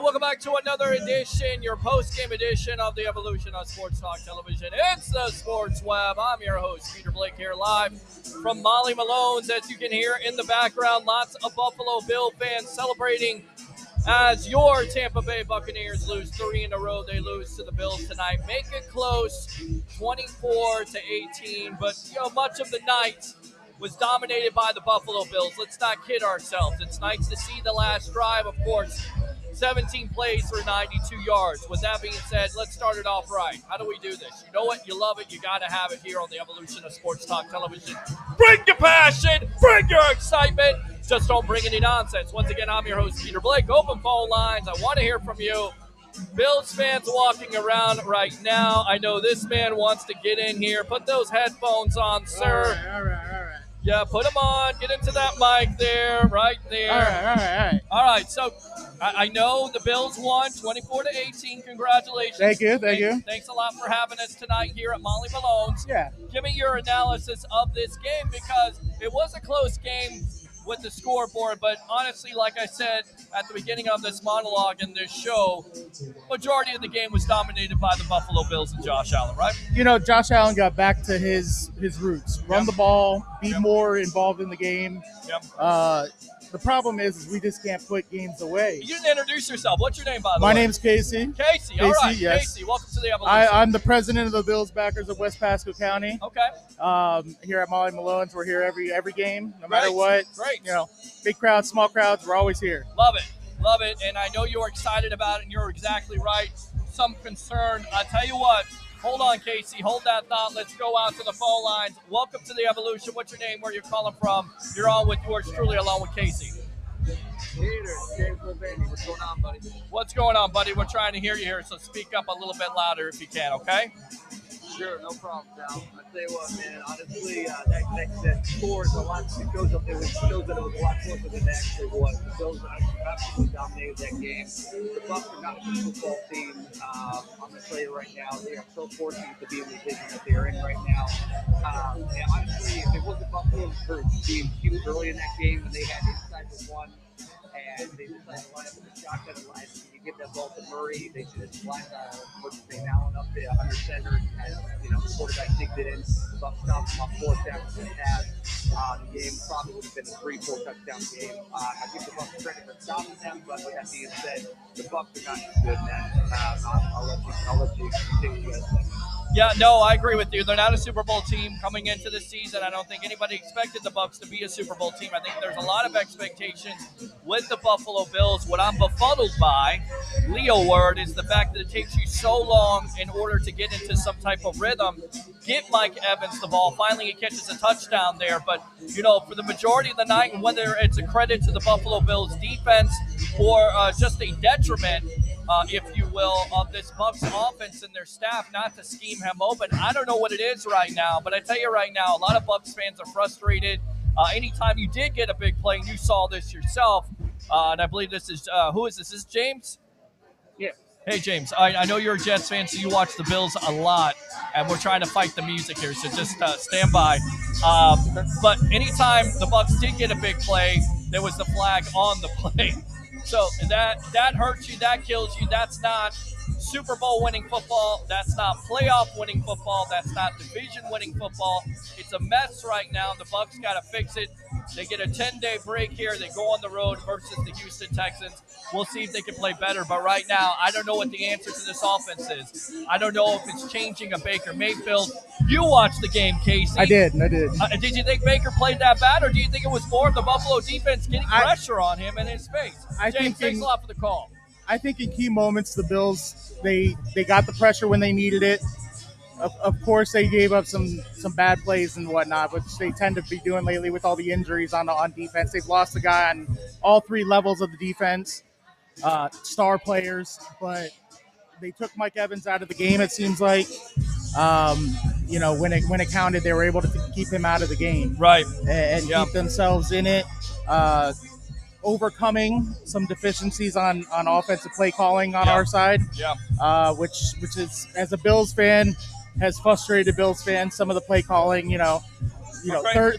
Welcome back to another edition, your post-game edition of the Evolution on Sports Talk Television. It's the Sports Web. I'm your host, Peter Blake, here live from Malone's. As you can hear in the background, lots of Buffalo Bill fans celebrating as your Tampa Bay Buccaneers lose 3 in a row. They lose to the Bills tonight. Make it close, 24-18. But, much of the night was dominated by the Buffalo Bills. Let's not kid ourselves. It's nice to see the last drive, of course. 17 plays for 92 yards. With that being said, let's start it off right. How do we do this? You know what? You love it. You got to have it here on the Evolution of Sports Talk Television. Bring your passion. Bring your excitement. Just don't bring any nonsense. Once again, I'm your host, Peter Blake. Open phone lines. I want to hear from you. Bills fans walking around right now. I know this man wants to get in here. Put those headphones on, sir. All right. Yeah, put them on. Get into that mic there, right there. All right. All right, so I know the Bills won 24-18. Congratulations. Thank you. Thanks a lot for having us tonight here at Malone's. Yeah. Give me your analysis of this game, because it was a close game with the scoreboard, but honestly, like I said at the beginning of this monologue in this show, majority of the game was dominated by the Buffalo Bills and Josh Allen, right? Josh Allen got back to his roots. Run the ball, be more involved in the game. Yep. The problem is we just can't put games away. You didn't introduce yourself. What's your name, by the way? My name's Casey. Casey, all right. Yes. Casey, welcome to the Evolution. I'm the president of the Bills backers of West Pasco County. Okay. Here at Malone's, we're here every game, no matter what. Great. Big crowds, small crowds, we're always here. Love it. And I know you're excited about it, and you're exactly right. Some concern. I tell you what, hold on, Casey. Hold that thought. Let's go out to the phone lines. Welcome to the Evolution. What's your name? Where you're calling from? You're on with yours truly, along with Casey. Peter, James Mulvaney. What's going on, buddy? What's going on, buddy? We're trying to hear you here, so speak up a little bit louder if you can, okay? Sure, no problem, Sal. I tell you what, man. Honestly, that score is a lot. It shows that it was a lot closer than it actually was. The Bills absolutely dominated that game. The Bucs are not a good football team. I'm gonna tell you right now, they are so fortunate to be in the division that they are in right now. Honestly, if it wasn't Buffalo for being cute early in that game, and they had inside the one, and they decided to line up with the shotgun and line. You give that ball to Murray, they should have lined put St. Allen up there under center, and the quarterback digged it in. The Bucs stopped them on 4th down and pass. The game probably would have been a 3-4 touchdown game. I give the Bucs credit for stopping them, but with that being said, the Bucs are not good, man. I'll let you continue with that. Yeah, no, I agree with you. They're not a Super Bowl team coming into the season. I don't think anybody expected the Bucs to be a Super Bowl team. I think there's a lot of expectations with the Buffalo Bills. What I'm befuddled by, Leo word, is the fact that it takes you so long in order to get into some type of rhythm. Get Mike Evans the ball. Finally, he catches a touchdown there. But, for the majority of the night, and whether it's a credit to the Buffalo Bills defense or just a detriment, if you will, of this Bucs offense and their staff not to scheme him open. I don't know what it is right now, but I tell you right now, a lot of Bucs fans are frustrated. Anytime you did get a big play, and you saw this yourself, and I believe this is, who is this? Is this James? Yeah. Hey, James, I know you're a Jets fan, so you watch the Bills a lot, and we're trying to fight the music here, so just stand by. But anytime the Bucs did get a big play, there was the flag on the play. So that hurts you, that kills you. That's not Super Bowl winning football. That's not playoff winning football. That's not division winning football. It's a mess right now. The Bucs got to fix it. They get a 10-day break here. They go on the road versus the Houston Texans. We'll see if they can play better. But right now, I don't know what the answer to this offense is. I don't know if it's changing a Baker Mayfield. You watched the game, Casey. I did. Did you think Baker played that bad, or do you think it was more of the Buffalo defense getting pressure on him in his face? James, thanks a lot for the call. I think in key moments, the Bills, they got the pressure when they needed it. Of course, they gave up some bad plays and whatnot, which they tend to be doing lately with all the injuries on defense. They've lost a guy on all three levels of the defense, star players, but they took Mike Evans out of the game, it seems like. When it counted, they were able to keep him out of the game. Right. And keep themselves in it. Overcoming some deficiencies on offensive play calling on our side. Yeah. Which is, as a Bills fan, has frustrated Bills fans. Some of the play calling,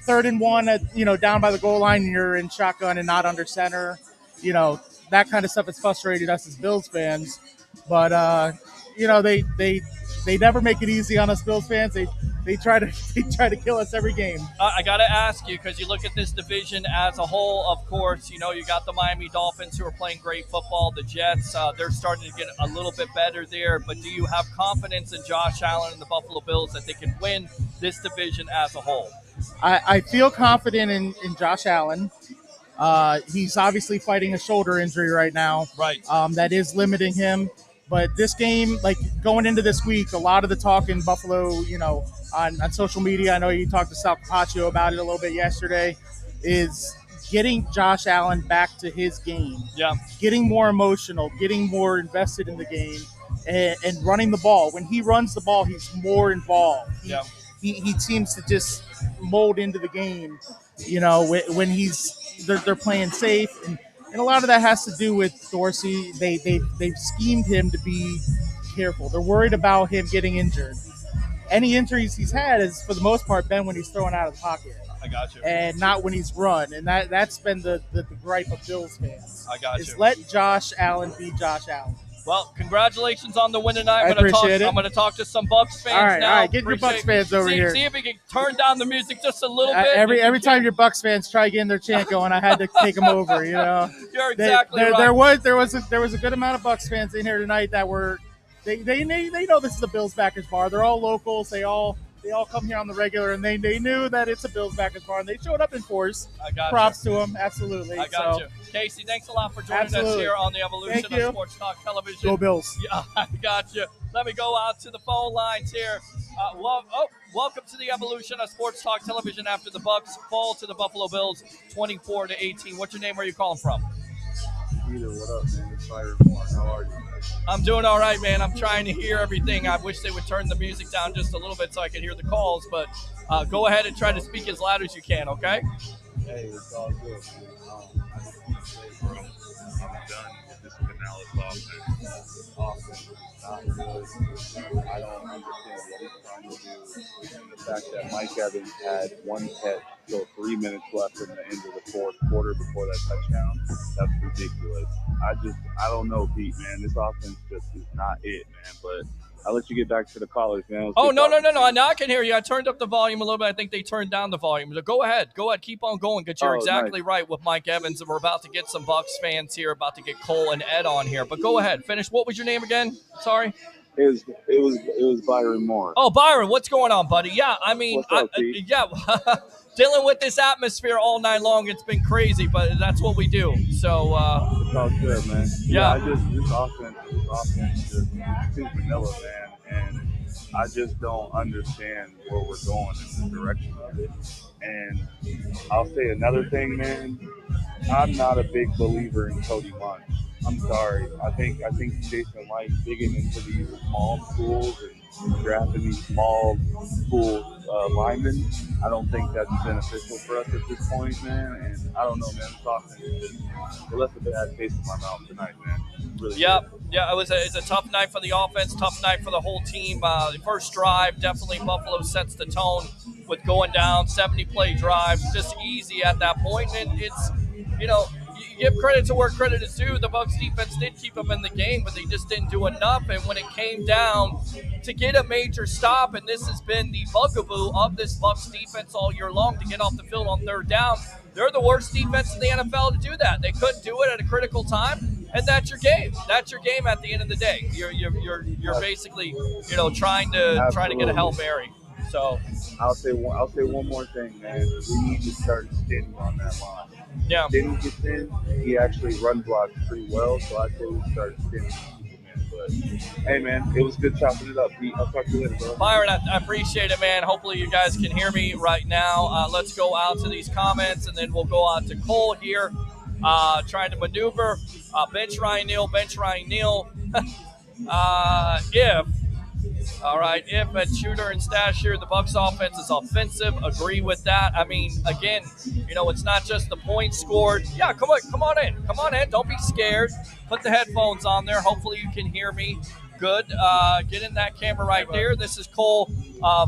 third and one, down by the goal line, and you're in shotgun and not under center. That kind of stuff has frustrated us as Bills fans. But they never make it easy on us Bills fans. They try to kill us every game. I got to ask you, because you look at this division as a whole, of course, you got the Miami Dolphins who are playing great football. The Jets, they're starting to get a little bit better there. But do you have confidence in Josh Allen and the Buffalo Bills that they can win this division as a whole? I feel confident in Josh Allen. He's obviously fighting a shoulder injury right now. Right. That is limiting him. But this game, like going into this week, a lot of the talk in Buffalo, on social media, I know you talked to Sal Capaccio about it a little bit yesterday, is getting Josh Allen back to his game. Yeah. Getting more emotional, getting more invested in the game, and running the ball. When he runs the ball, he's more involved. He seems to just mold into the game, when they're playing safe. And a lot of that has to do with Dorsey. They've schemed him to be careful. They're worried about him getting injured. Any injuries he's had is, for the most part, been when he's throwing out of the pocket. I got you. And not when he's run. And that's been the gripe of Bills fans. I got you. Is let Josh Allen be Josh Allen. Well, congratulations on the win tonight. I appreciate it. I'm going to talk to some Bucs fans now. All right, get your Bucs fans over here. See if we can turn down the music just a little bit. Every time your Bucs fans try getting their chant going, I had to take them over. You're exactly right. There was a good amount of Bucs fans in here tonight that were they know this is the Bills backers bar. They're all locals. They all come here on the regular, and they knew that it's a Bills backers bar, and they showed up in force. I got Props to them, absolutely. I got you. Casey, thanks a lot for joining us here on the Evolution of Sports Talk Television. Go Bills. Yeah, I got you. Let me go out to the phone lines here. Welcome to the Evolution of Sports Talk Television after the Bucs fall to the Buffalo Bills 24-18. What's your name? Where are you calling from? Peter, what up, man? It's Byron Moore. How are you? I'm doing all right, man. I'm trying to hear everything. I wish they would turn the music down just a little bit so I could hear the calls, but go ahead and try to speak as loud as you can, okay? Hey, it's all good, man. I just want to say, bro, I'm done with this Canales offense. Not good. I don't understand what he's trying to do. And the fact that Mike Evans had one catch, so 3 minutes left in the end of the fourth quarter before that touchdown, that's ridiculous. I don't know, Pete, man. This offense just is not it, man. But I'll let you get back to the callers, man. No. Now I can hear you. I turned up the volume a little bit. I think they turned down the volume. So go ahead. Keep on going, because you're exactly right with Mike Evans. And we're about to get some Bucs fans here, about to get Cole and Ed on here. But go ahead. Finish. What was your name again? Sorry. It was Byron Moore. Oh, Byron, what's going on, buddy? Yeah, I mean, What's up, Pete? Dealing with this atmosphere all night long, it's been crazy, but that's what we do. So it's all good, man. Yeah. This offense is just too vanilla, man, and I just don't understand where we're going in the direction of it. And I'll say another thing, man. I'm not a big believer in Cody Munch. I'm sorry. I think Jason Light digging into these small schools and drafting these small school linemen, I don't think that's beneficial for us at this point, man. And I don't know, man. This offense is just left a bad taste in my mouth tonight, man. Really yeah, good. yeah. It's a tough night for the offense, tough night for the whole team. The first drive, definitely Buffalo sets the tone with going down 70-play drives, just easy at that point. And it's, give credit to where credit is due. The Bucs defense did keep them in the game, but they just didn't do enough. And when it came down to get a major stop, and this has been the bugaboo of this Bucs defense all year long, to get off the field on third down, they're the worst defense in the NFL to do that. They couldn't do it at a critical time, and that's your game. That's your game at the end of the day. You're basically trying to get a Hail Mary. So I'll say one more thing, man. We need to start Stinny on that line. Yeah. Stinny gets in. He actually run blocks pretty well, so I say we start Stinny. But hey, man, it was good chopping it up. Pete, I'll talk to you later, bro. Byron, I appreciate it, man. Hopefully you guys can hear me right now. Let's go out to these comments, and then we'll go out to Cole here, trying to maneuver. Bench Ryan Neal. If at Shooter and Stasher, the Bucs offense is offensive. Agree with that. I mean, again, it's not just the points scored. Yeah, come on in. Don't be scared. Put the headphones on there. Hopefully you can hear me good. Get in that camera right there. This is Cole,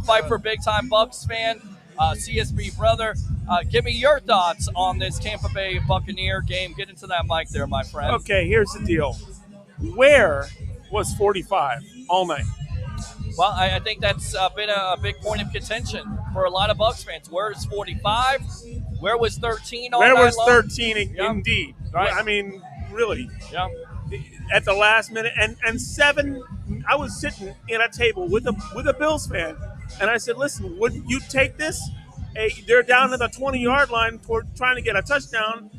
Fight for Big Time Bucs fan, CSB brother. Give me your thoughts on this Tampa Bay Buccaneer game. Get into that mic there, my friend. Okay, here's the deal. Where was 45 all night? Well, I think that's been a big point of contention for a lot of Bucs fans. Where's 45? Where was 13 all night long? Where was 13 Yeah. indeed? Right. I mean, really. Yeah. At the last minute. And 7, I was sitting at a table with a Bills fan, and I said, listen, would you take this? They're down to the 20-yard line trying to get a touchdown,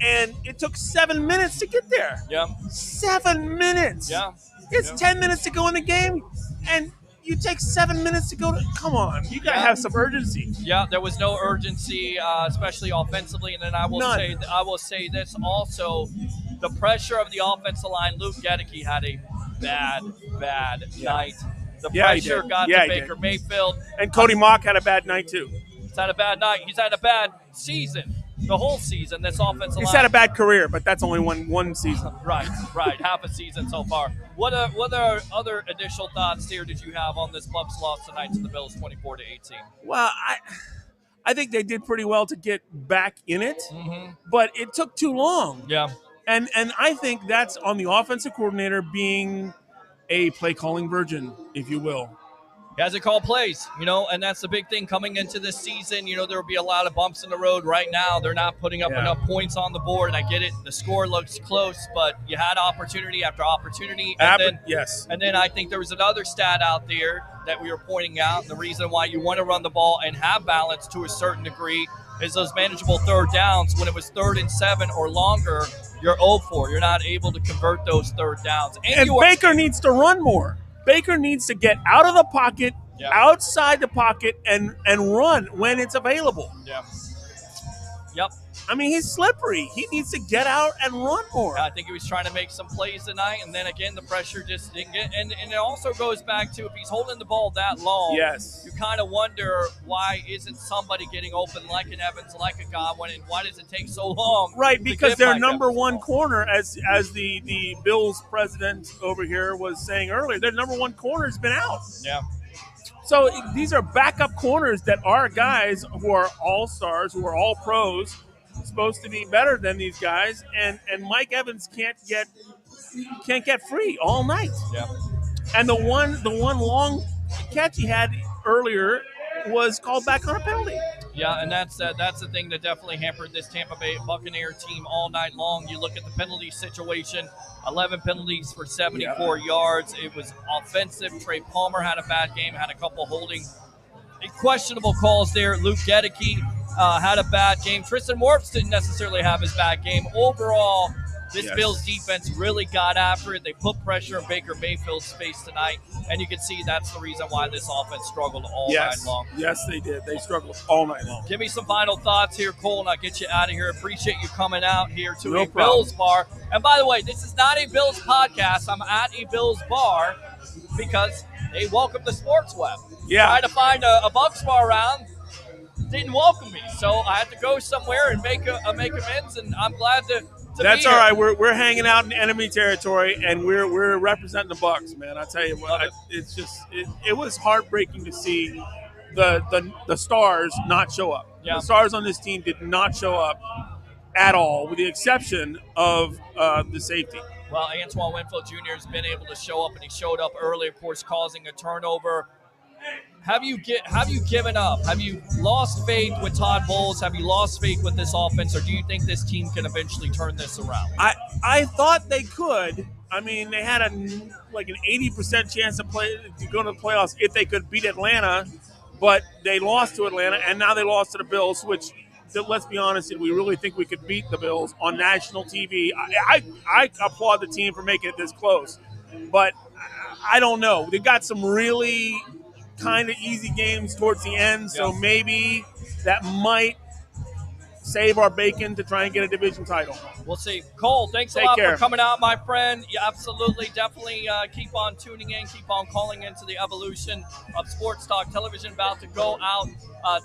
and it took 7 minutes to get there. Yeah. 7 minutes. Yeah. It's 10 minutes to go in the game, and you take 7 minutes to go. Come on, you gotta have some urgency. Yeah, there was no urgency, especially offensively. And then I will say this also: the pressure of the offensive line. Luke Gedeke had a bad night. The pressure got to Baker Mayfield, and Cody Mock had a bad night too. He's had a bad night. He's had a bad season. The whole season, this offensive line. He's had a bad career, but that's only one season. Right. Half a season so far. What other additional thoughts here did you have on this Bucs loss tonight to the Bills, 24-18? Well, I think they did pretty well to get back in it, but it took too long. Yeah. And I think that's on the offensive coordinator being a play calling virgin, if you will. He hasn't called plays, and that's the big thing coming into this season. There will be a lot of bumps in the road right now. They're not putting up enough points on the board, and I get it. The score looks close, but you had opportunity after opportunity. And then I think there was another stat out there that we were pointing out. And the reason why you want to run the ball and have balance to a certain degree is those manageable third downs. When it was 3rd and 7 or longer, you're 0-4. You're not able to convert those third downs. And Baker needs to run more. Baker needs to get out of the pocket, outside the pocket, and run when it's available. Yeah. Yep. I mean, he's slippery. He needs to get out and run more. I think he was trying to make some plays tonight, and then again, the pressure just didn't get. And it also goes back to if he's holding the ball that long, you kind of wonder why isn't somebody getting open like an Evans, like a Godwin, and why does it take so long? Right, because their number one corner, as the Bills president over here was saying earlier, their number one corner has been out. Yeah. So these are backup corners that are guys who are all-stars, who are all pros, supposed to be better than these guys, and Mike Evans can't get free all night. Yeah. And the one long catch he had earlier was called back on a penalty. Yeah, and that's the thing that definitely hampered this Tampa Bay Buccaneer team all night long. You look at the penalty situation, 11 penalties for 74 yards. It was offensive. Trey Palmer had a bad game, had a couple holding questionable calls there. Luke Gedeke had a bad game. Tristan Wirfs didn't necessarily have his bad game. Overall, this Bills defense really got after it. They put pressure on Baker Mayfield's face tonight, and you can see that's the reason why this offense struggled all night long. Yes, they did. They struggled all night long. Give me some final thoughts here, Cole, and I'll get you out of here. Appreciate you coming out here to No a problem. Bills bar. And by the way, this is not a Bills podcast. I'm at a Bills bar because they welcome the sports web. Trying to find a Bucs bar around didn't welcome me, so I had to go somewhere and make amends, and I'm glad to That's be all here. right. We're hanging out in enemy territory, and we're representing the Bucs, man. I tell you what, it's just it was heartbreaking to see the stars not show up. Yeah. The stars on this team did not show up, at all, with the exception of the safety. Well, Antoine Winfield Jr. has been able to show up, and he showed up early, of course, causing a turnover. Have you given up? Have you lost faith with Todd Bowles? Have you lost faith with this offense, or do you think this team can eventually turn this around? I thought they could. I mean, they had an 80% chance to go to the playoffs if they could beat Atlanta, but they lost to Atlanta, and now they lost to the Bills, which, let's be honest, did we really think we could beat the Bills on national TV? I applaud the team for making it this close, but I don't know. They got some really kind of easy games towards the end, so maybe that might save our bacon to try and get a division title. We'll see. Cole, thanks a lot for coming out, my friend. Yeah, absolutely. Definitely keep on tuning in. Keep on calling into the evolution of Sports Talk Television. About to go out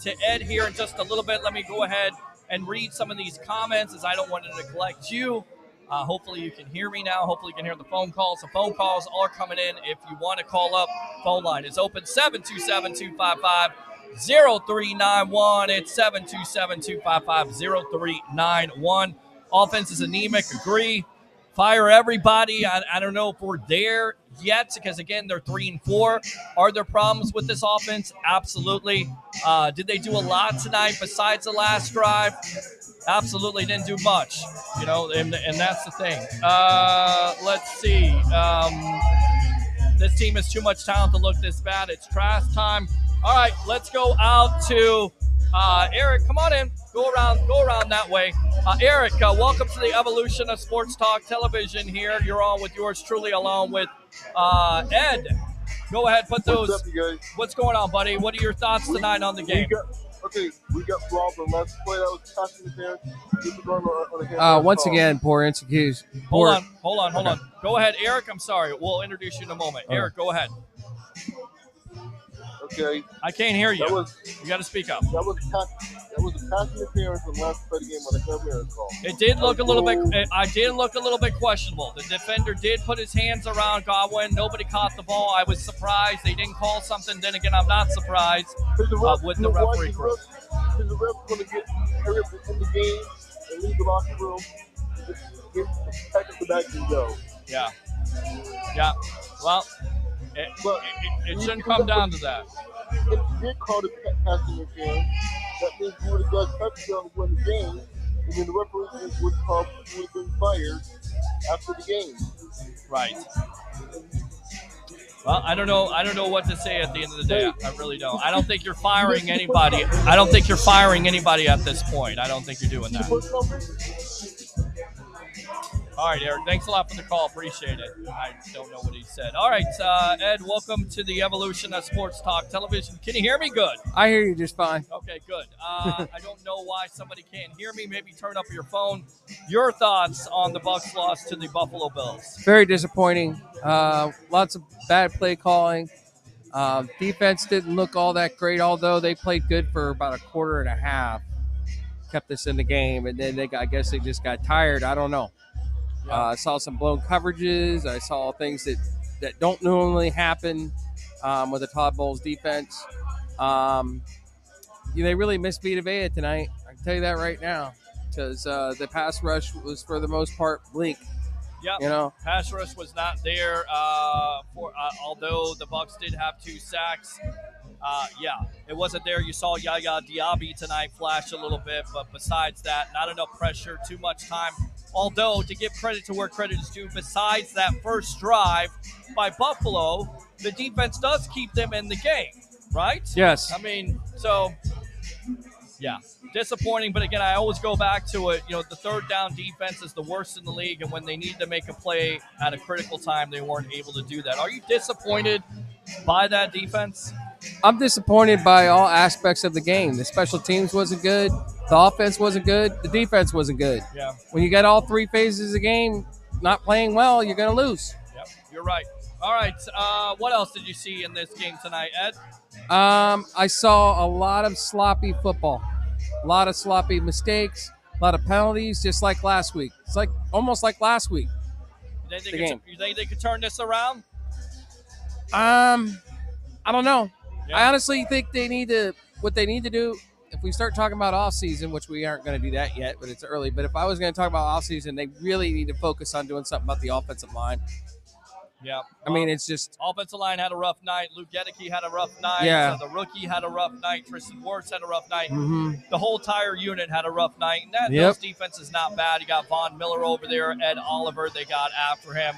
to Ed here in just a little bit. Let me go ahead and read some of these comments, as I don't want to neglect you. Hopefully you can hear me now. Hopefully you can hear the phone calls. The phone calls are coming in. If you want to call up, phone line is open, 727-255-0391. It's 727-255-0391. Offense is anemic. Agree. Fire everybody. I don't know if we're there yet, because, again, they're 3-4. Are there problems with this offense? Absolutely. Did they do a lot tonight besides the last drive? Absolutely didn't do much, and that's the thing. Let's see. This team has too much talent to look this bad. It's trash time. All right, let's go out to Eric. Come on in. Go around that way. Eric, welcome to the evolution of Sports Talk Television here. You're on with yours truly, along with Ed. Go ahead, put those. What's up, you guys? What's going on, buddy? What are your thoughts tonight on the game? We got robbed on last play. That was passing interference. Once again, poor execution. Hold on. Go ahead, Eric. I'm sorry. We'll introduce you in a moment. Eric, go ahead. Okay. I can't hear you. You got to speak up. That was a passing interference on last play of the game on the Cavaliers call. It did look a little bit. I did look a little bit questionable. The defender did put his hands around Godwin. Nobody caught the ball. I was surprised they didn't call something. Then again, I'm not surprised with the referee crew. Is the ref going to get hurry up in the game and leave the locker room, pack up the bags and go? Yeah. Well, it shouldn't come down to that. If you did call the passing interference, that means you would have got touchdown to win the game, and then the referee would have been fired after the game. Right. Well, I don't know what to say at the end of the day. I really don't. I don't think you're firing anybody. I don't think you're firing anybody at this point. I don't think you're doing that. All right, Eric, thanks a lot for the call. Appreciate it. I don't know what he said. All right, Ed, welcome to the evolution of Sports Talk Television. Can you hear me good? I hear you just fine. Okay, good. I don't know why somebody can't hear me. Maybe turn up your phone. Your thoughts on the Bucs loss to the Buffalo Bills? Very disappointing. Lots of bad play calling. Defense didn't look all that great, although they played good for about a quarter and a half. Kept us in the game, and then I guess they just got tired. I don't know. I saw some blown coverages. I saw things that don't normally happen with the Todd Bowles defense. They really missed Vita Vea tonight. I can tell you that right now, because the pass rush was, for the most part, bleak. Yeah, pass rush was not there. Although the Bucs did have 2 sacks. It wasn't there. You saw Yaya Diaby tonight flash a little bit, but besides that, not enough pressure, too much time. Although, to give credit to where credit is due, besides that first drive by Buffalo, the defense does keep them in the game, right? Yes. I mean, disappointing. But again, I always go back to it. The third down defense is the worst in the league, and when they need to make a play at a critical time, they weren't able to do that. Are you disappointed by that defense? I'm disappointed by all aspects of the game. The special teams wasn't good. The offense wasn't good. The defense wasn't good. Yeah. When you got all 3 phases of the game not playing well, you're going to lose. Yep, you're right. All right, what else did you see in this game tonight, Ed? I saw a lot of sloppy football, a lot of sloppy mistakes, a lot of penalties, just like last week. It's almost like last week. You think they could turn this around? I don't know. Yeah. I honestly think what they need to do if we start talking about off season, which we aren't going to do that yet, but it's early. But if I was going to talk about off season, they really need to focus on doing something about the offensive line. Yeah. I mean, it's just offensive line had a rough night. Luke Gedeke had a rough night. Yeah. The rookie had a rough night. Tristan Wirtz had a rough night. Mm-hmm. The whole entire unit had a rough night. And Yep. Those defense is not bad. You got Von Miller over there, Ed Oliver. They got after him.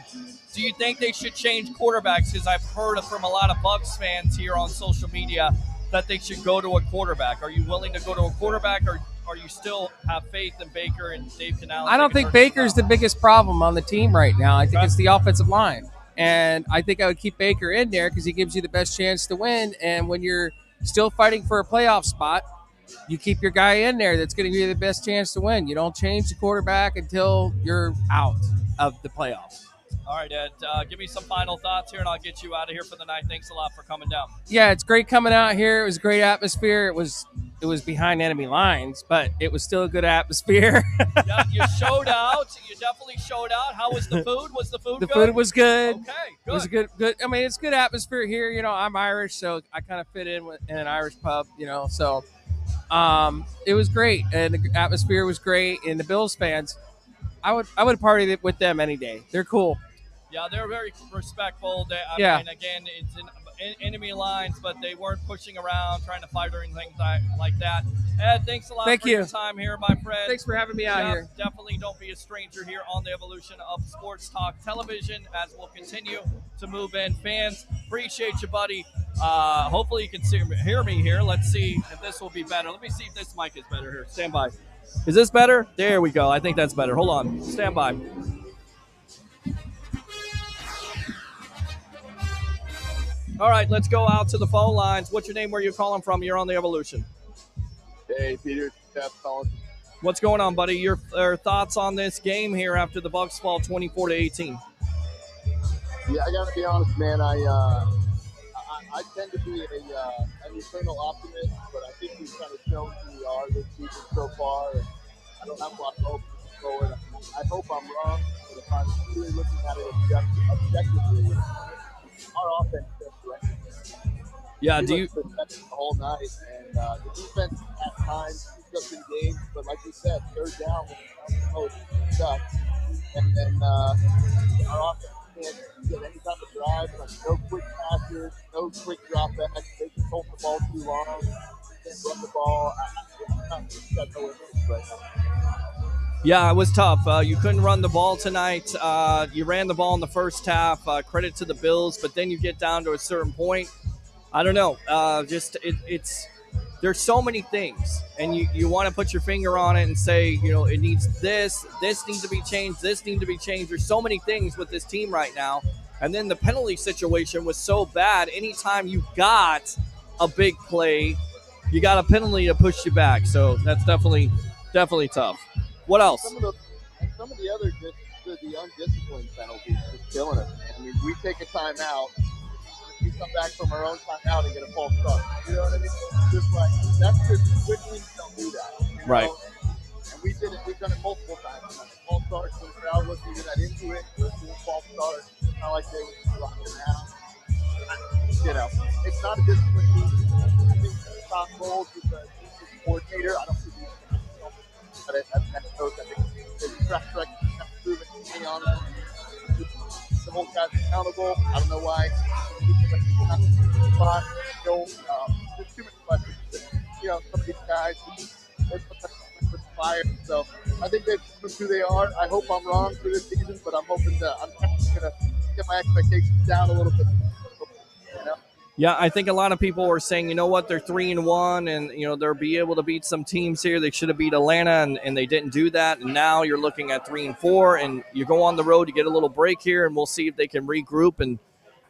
Do you think they should change quarterbacks? Because I've heard from a lot of Bucs fans here on social media that they should go to a quarterback. Are you willing to go to a quarterback, or you still have faith in Baker and Dave Canales? I don't think Baker's the biggest problem on the team right now. I think it's the offensive line. And I think I would keep Baker in there because he gives you the best chance to win. And when you're still fighting for a playoff spot, you keep your guy in there that's going to give you the best chance to win. You don't change the quarterback until you're out of the playoffs. All right, Ed, give me some final thoughts here, and I'll get you out of here for the night. Thanks a lot for coming down. Yeah, it's great coming out here. It was a great atmosphere. It was behind enemy lines, but it was still a good atmosphere. Yeah, you showed out. You definitely showed out. How was the food? Was the food The good? food was good. Okay, It was good. I mean, it's good atmosphere here. You know, I'm Irish, so I kind of fit in in an Irish pub. You know, so it was great, and the atmosphere was great. And the Bills fans, I would party with them any day. They're cool. Yeah, they're very respectful. I mean, again, it's in enemy lines, but they weren't pushing around, trying to fight or anything like that. Ed, thanks a lot for your time here, my friend. Thanks for having me out here. Definitely don't be a stranger here on the evolution of Sports Talk Television as we'll continue to move in. Fans, appreciate you, buddy. Hopefully you can hear me here. Let's see if this will be better. Let me see if this mic is better here. Stand by. Is this better? There we go. I think that's better. Hold on. Stand by. All right, let's go out to the phone lines. What's your name? Where are you calling from? You're on the Evolution. Hey, Peter. Jeff calling. What's going on, buddy? Your thoughts on this game here after the Bucs fall 24-18? Yeah, I got to be honest, man. I tend to be an eternal optimist, but I think we've kind of shown who we are this season so far. And I don't have a lot of hope moving forward. I hope I'm wrong, but if I'm really looking at it objectively, our offense does right. Yeah, do you? The whole night, and the defense at times keeps us in games, but like we said, third down when it's most stuff, and then our offense can't get any type of drive, like no quick passes, no quick dropbacks. They can hold the ball too long, can't run the ball. It's got no interest right now. Yeah, it was tough. You couldn't run the ball tonight. You ran the ball in the first half. Credit to the Bills, but then you get down to a certain point. I don't know. It's there's so many things, and you want to put your finger on it and say, you know, it needs this needs to be changed, this needs to be changed. There's so many things with this team right now. And then the penalty situation was so bad. Anytime you got a big play, you got a penalty to push you back. So that's definitely tough. What else? Some of the other the undisciplined penalties just killing us, man. I mean, we take a timeout, we come back from our own timeout and get a false start. You know what I mean? Just like that's just good teams don't do that. You know? Right. And we've done it multiple times. False starts when the crowd wasn't even that into it. We're doing false starts. It's not like they were rocking around. You know, it's not a disciplined team. I think Tom Bowles is a defensive coordinator. I don't think he's but that shows that the track record has proven to be on it. The whole guy's accountable. I don't know why. There's too many questions. You know, some of these guys, they're with fire. So I think they've proved who they are. I hope I'm wrong for this season, but I'm hoping that I'm going to get my expectations down a little bit. You know? Yeah, I think a lot of people were saying, you know what, they're 3-1, and you know they'll be able to beat some teams here. They should have beat Atlanta, and they didn't do that. And now you're looking at 3-4, and you go on the road, you get a little break here, and we'll see if they can regroup and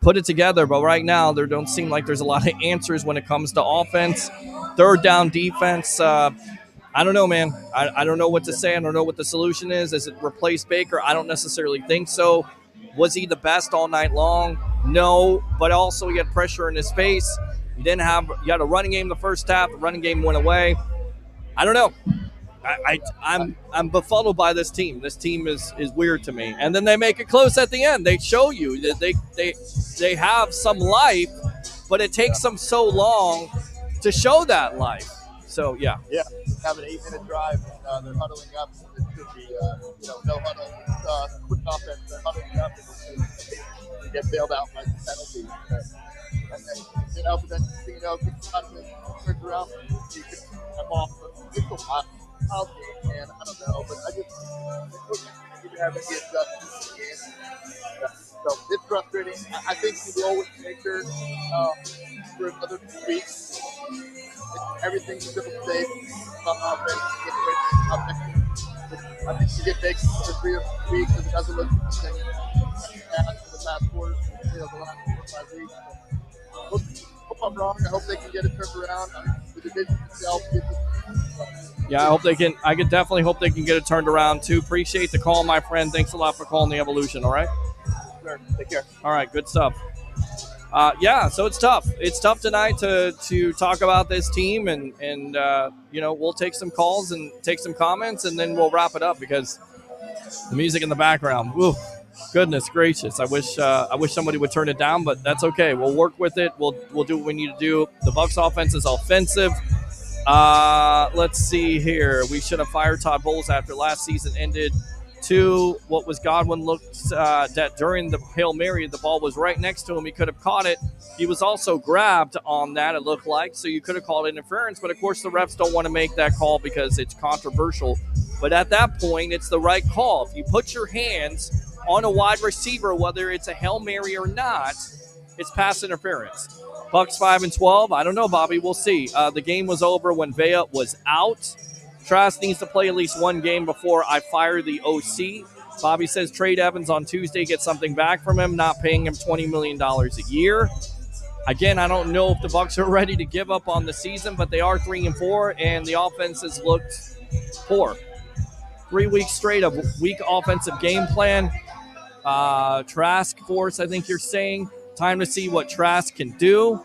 put it together. But right now, there don't seem like there's a lot of answers when it comes to offense, third down defense. I don't know, man. I don't know what to say. I don't know what the solution is. Is it replace Baker? I don't necessarily think so. Was he the best all night long? No, but also he had pressure in his face. You had a running game the first half. The running game went away. I don't know. I'm befuddled by this team. This team is weird to me. And then they make it close at the end. They show you that they have some life, but it takes them so long to show that life. So, yeah. Yeah, have an 8-minute drive, and they're huddling up. It should be, no huddle, quick offense. They're huddling up, and get bailed out by the penalty. And then, but then, gets out of it, turns around, you can have off. It's a wild game, man. I don't know, but I just need to have any adjustments in the game. So it's frustrating. I think we roll with nature for another 2 weeks. Everything's still safe. Offense, I think you get baked for 3 or 4 weeks. If it doesn't look the last 4, the last 4 or 5 weeks. Hope I'm wrong. I hope they can get it turned around. The division itself. Yeah, I can definitely hope they can get it turned around too. Appreciate the call, my friend. Thanks a lot for calling the Evolution. All right. Sure. Take care. All right. Good stuff. So it's tough. It's tough tonight to talk about this team, and we'll take some calls and take some comments, and then we'll wrap it up because the music in the background. Whew, goodness gracious! I wish somebody would turn it down, but that's okay. We'll work with it. We'll do what we need to do. The Bucs offense is offensive. Let's see here. We should have fired Todd Bowles after last season ended. 2, what was Godwin looked that during the Hail Mary, the ball was right next to him. He could have caught it. He was also grabbed on that, it looked like, so you could have called interference. But, of course, the refs don't want to make that call because it's controversial. But at that point, it's the right call. If you put your hands on a wide receiver, whether it's a Hail Mary or not, it's pass interference. Bucs 5-12. I don't know, Bobby. We'll see. The game was over when Vea was out. Trask needs to play at least one game before I fire the OC. Bobby says trade Evans on Tuesday, get something back from him, not paying him $20 million a year. Again, I don't know if the Bucs are ready to give up on the season, but they are 3-4, and the offense has looked poor. 3 weeks straight of weak offensive game plan. Trask force, I think you're saying. Time to see what Trask can do.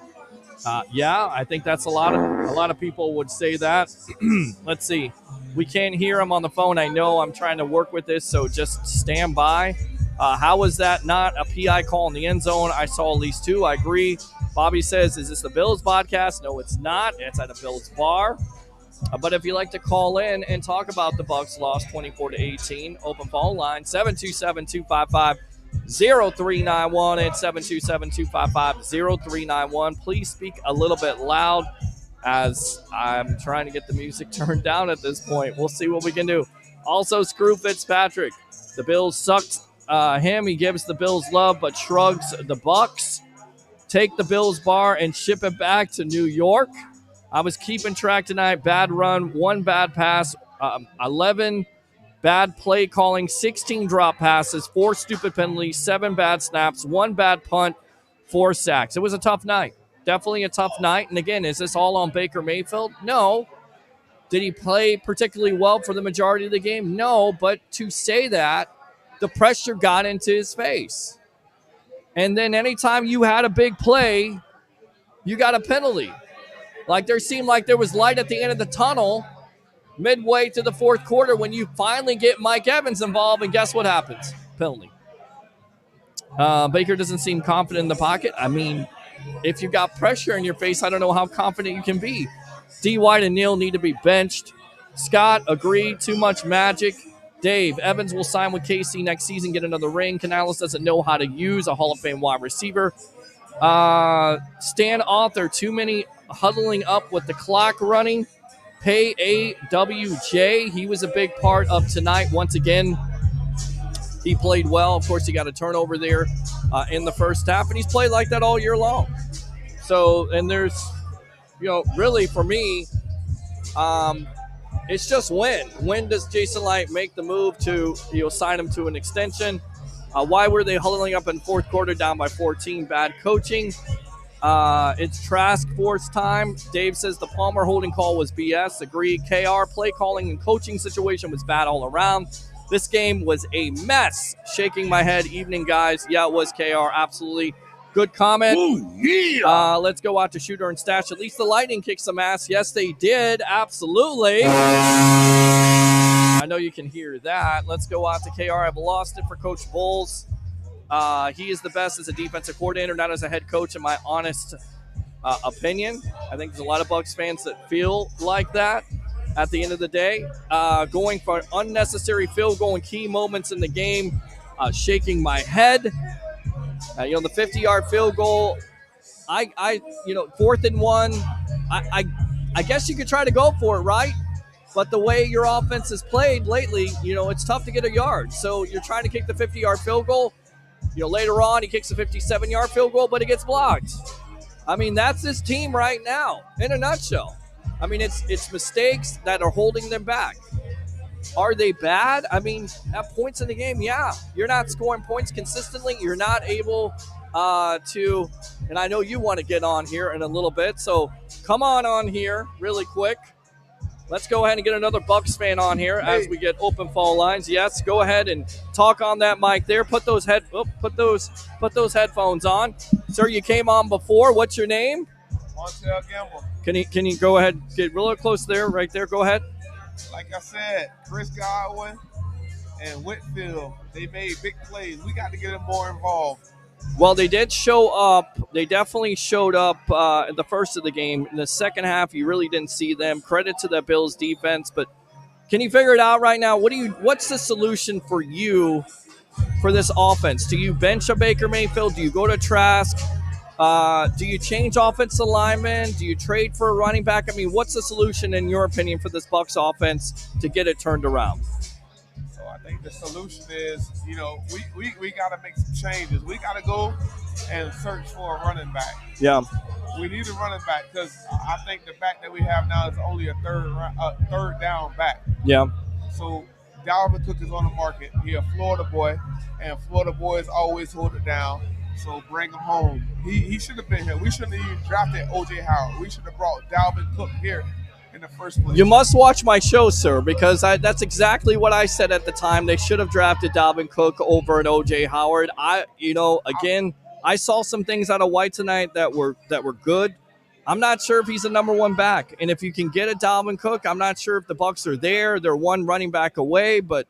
I think that's a lot of people would say that. Let's see. We can't hear him on the phone. I know I'm trying to work with this, so just stand by. How was that not a PI call in the end zone? I saw at least 2. I agree. Bobby says, is this the Bills podcast? No, it's not. It's at a Bills bar. But if you'd like to call in and talk about the Bucs loss 24-18, open phone line 727-255-0391 and 727-255-0391. Please speak a little bit loud as I'm trying to get the music turned down at this point. We'll see what we can do. Also, screw Fitzpatrick. The Bills sucked him. He gives the Bills love but shrugs the Bucs. Take the Bills bar and ship it back to New York. I was keeping track tonight. Bad run, 1 bad pass, 11 bad play calling, 16 drop passes, 4 stupid penalties, 7 bad snaps, 1 bad punt, 4 sacks. It was a tough night. Definitely a tough night. And again, is this all on Baker Mayfield? No. Did he play particularly well for the majority of the game? No. But to say that, the pressure got into his face. And then anytime you had a big play, you got a penalty. Like there seemed like there was light at the end of the tunnel midway to the fourth quarter when you finally get Mike Evans involved, and guess what happens? Penalty. Baker doesn't seem confident in the pocket. I mean, if you got pressure in your face, I don't know how confident you can be. D. White and Neal need to be benched. Scott, agree, too much magic. Dave, Evans will sign with KC next season, get another ring. Canales doesn't know how to use a Hall of Fame wide receiver. Stan Author, too many huddling up with the clock running. Pay AWJ. He was a big part of tonight. Once again, he played well. Of course, he got a turnover there in the first half, and he's played like that all year long. So, and there's, really for me, it's just when. When does Jason Light make the move to, sign him to an extension? Why were they huddling up in fourth quarter down by 14? Bad coaching. It's Trask Force time. Dave says the Palmer holding call was BS. Agreed. KR, play calling and coaching situation was bad all around. This game was a mess. Shaking my head. Evening, guys. Yeah, it was KR. Absolutely. Good comment. Ooh, yeah. Let's go out to Shooter and Stash. At least the Lightning kicked some ass. Yes, they did. Absolutely. I know you can hear that. Let's go out to KR. I've lost it for Coach Bowles. He is the best as a defensive coordinator, not as a head coach, in my honest opinion. I think there's a lot of Bucs fans that feel like that. At the end of the day, going for unnecessary field goal in key moments in the game, shaking my head. The 50-yard field goal. I 4th and 1. I guess you could try to go for it, right? But the way your offense has played lately, it's tough to get a yard. So you're trying to kick the 50-yard field goal. Later on, he kicks a 57-yard field goal, but it gets blocked. I mean, that's this team right now in a nutshell. I mean, it's mistakes that are holding them back. Are they bad? I mean, at points in the game, yeah. You're not scoring points consistently. You're not able to, and I know you want to get on here in a little bit, so come on here really quick. Let's go ahead and get another Bucs fan on here as we get open phone lines. Yes, go ahead and talk on that mic there. Put those headphones on. Sir, you came on before. What's your name? Montel Gamble. Can you go ahead, get real close there, right there. Go ahead. Like I said, Chris Godwin and Whitfield, they made big plays. We got to get them more involved. Well, they did show up. They definitely showed up in the first of the game. In the second half, you really didn't see them. Credit to the Bills defense, but can you figure it out right now? What's the solution for you for this offense? Do you bench a Baker Mayfield? Do you go to Trask? Do you change offensive linemen? Do you trade for a running back? I mean, what's the solution in your opinion for this Bucs offense to get it turned around? So I think the solution is, we got to make some changes. We got to go and search for a running back. Yeah. We need a running back because I think the back that we have now is only a third down back. Yeah. So Dalvin Cook is on the market. He's a Florida boy, and Florida boys always hold it down. So bring him home. He should have been here. We shouldn't have even drafted O.J. Howard. We should have brought Dalvin Cook here in the first place. You must watch my show, sir, because that's exactly what I said at the time. They should have drafted Dalvin Cook over an O.J. Howard. I saw some things out of White tonight that were good. I'm not sure if he's the number one back. And if you can get a Dalvin Cook, I'm not sure if the Bucs are there. They're one running back away, but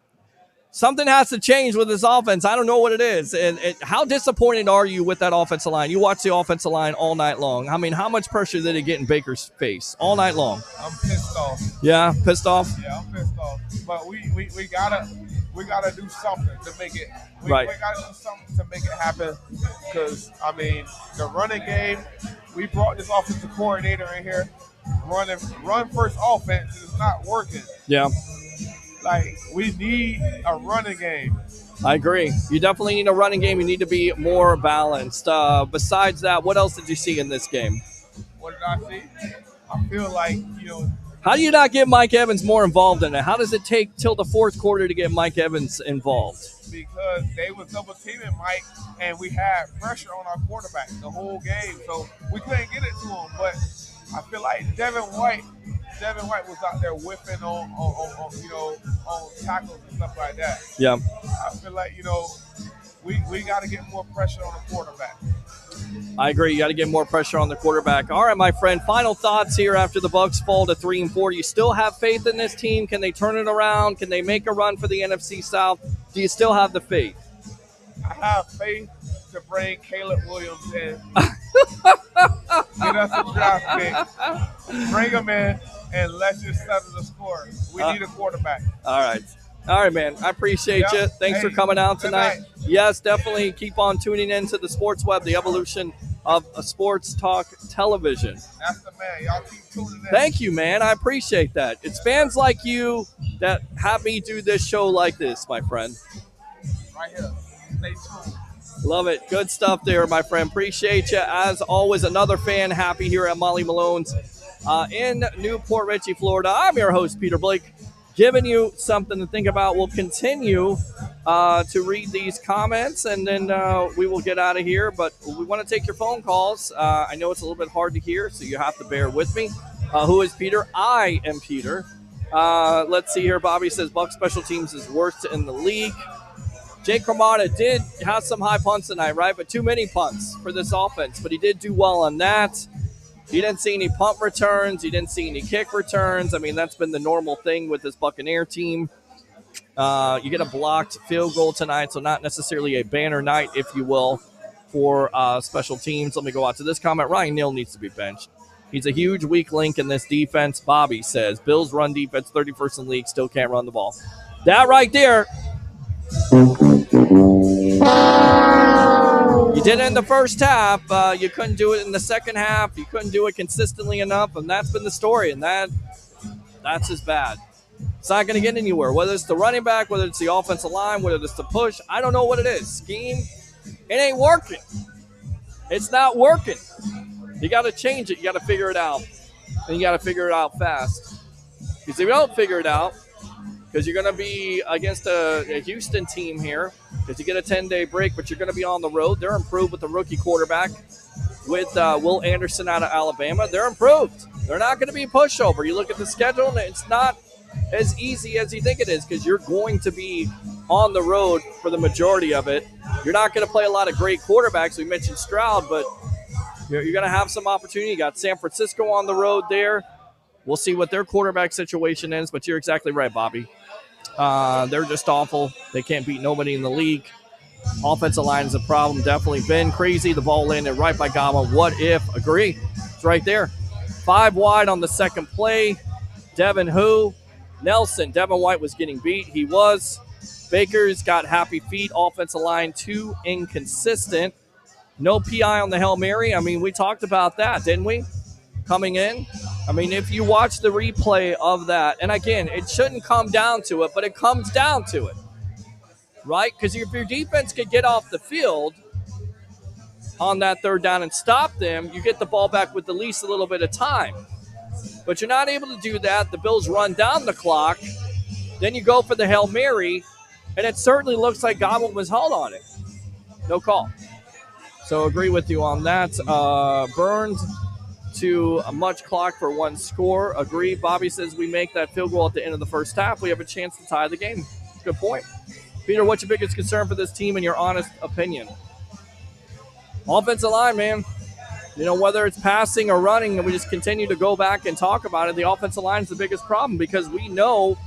something has to change with this offense. I don't know what it is. And how disappointed are you with that offensive line? You watch the offensive line all night long. I mean, how much pressure did it get in Baker's face all night long? I'm pissed off. Yeah, pissed off? Yeah, I'm pissed off. But we gotta do something to make it. We gotta do something to make it happen. Because I mean, the running game. We brought this offensive coordinator in here. Run first offense is not working. Yeah. Like, we need a running game. I agree. You definitely need a running game. You need to be more balanced. Besides that, what else did you see in this game? What did I see? I feel like, how do you not get Mike Evans more involved in it? How does it take till the fourth quarter to get Mike Evans involved? Because they was double teaming Mike, and we had pressure on our quarterback the whole game, so we couldn't get it to him. But I feel like Devin White was out there whipping on tackles and stuff like that. Yeah. I feel like, we got to get more pressure on the quarterback. I agree. You got to get more pressure on the quarterback. All right, my friend. Final thoughts here after the Bucs fall to 3-4. You still have faith in this team? Can they turn it around? Can they make a run for the NFC South? Do you still have the faith? I have faith to bring Caleb Williams in. Get us a draft pick. Bring him in, and let's just settle the score. We need a quarterback. All right, man. I appreciate you. Thanks for coming out tonight. Yes, definitely keep on tuning in to the Sports Web, the evolution of a sports talk television. That's the man. Y'all keep tuning in. Thank you, man. I appreciate that. It's fans like you that have me do this show like this, my friend. Right here. Stay tuned. Love it. Good stuff there, my friend. Appreciate you. As always, another fan happy here at Molly Malone's in Newport Richey, Florida. I'm your host, Peter Blake, giving you something to think about. We'll continue to read these comments, and then we will get out of here. But we want to take your phone calls. I know it's a little bit hard to hear, so you have to bear with me. Who is Peter? I am Peter. Let's see here. Bobby says Bucs special teams is worst in the league. Jake Cremata did have some high punts tonight, right? But too many punts for this offense. But he did do well on that. You didn't see any punt returns. You didn't see any kick returns. I mean, that's been the normal thing with this Buccaneer team. You get a blocked field goal tonight, so not necessarily a banner night, if you will. for special teams. Let me go out to this comment. Ryan Neal needs to be benched. He's a huge weak link in this defense. Bobby says, Bills run defense 31st in the league, still can't run the ball. That right there. You did it in the first half. You couldn't do it in the second half. You couldn't do it consistently enough, and that's been the story, and that's just bad. It's not going to get anywhere, whether it's the running back, whether it's the offensive line, whether it's the push. I don't know what it is. Scheme, it ain't working. It's not working. You got to change it. You got to figure it out. And you got to figure it out fast. Because if you don't figure it out, because you're going to be against a Houston team here, because you get a 10-day break, but you're going to be on the road. They're improved with the rookie quarterback, with Will Anderson out of Alabama. They're improved. They're not going to be a pushover. You look at the schedule, and it's not as easy as you think it is, because you're going to be on the road for the majority of it. You're not going to play a lot of great quarterbacks. We mentioned Stroud, but you're going to have some opportunity. You got San Francisco on the road there. We'll see what their quarterback situation is, but you're exactly right, Bobby. They're just awful. They can't beat nobody in the league. Offensive line is a problem. Definitely been crazy. The ball landed right by Godwin. What if? Agree. It's right there. 5 wide on the second play. Devin who? Nelson. Devin White was getting beat. He was. Baker's got happy feet. Offensive line too inconsistent. No PI on the Hail Mary. I mean, we talked about that, didn't we? Coming in. I mean, if you watch the replay of that, and again, it shouldn't come down to it, but it comes down to it, right? Because if your defense could get off the field on that third down and stop them, you get the ball back with the least a little bit of time. But you're not able to do that. The Bills run down the clock. Then you go for the Hail Mary, and it certainly looks like Godwin was held on it. No call. So agree with you on that. Burned to a much clock for 1 score. Agree. Bobby says we make that field goal at the end of the first half. We have a chance to tie the game. Good point. Peter, what's your biggest concern for this team in your honest opinion? Offensive line, man. You know, whether it's passing or running, and we just continue to go back and talk about it, the offensive line is the biggest problem, because we know,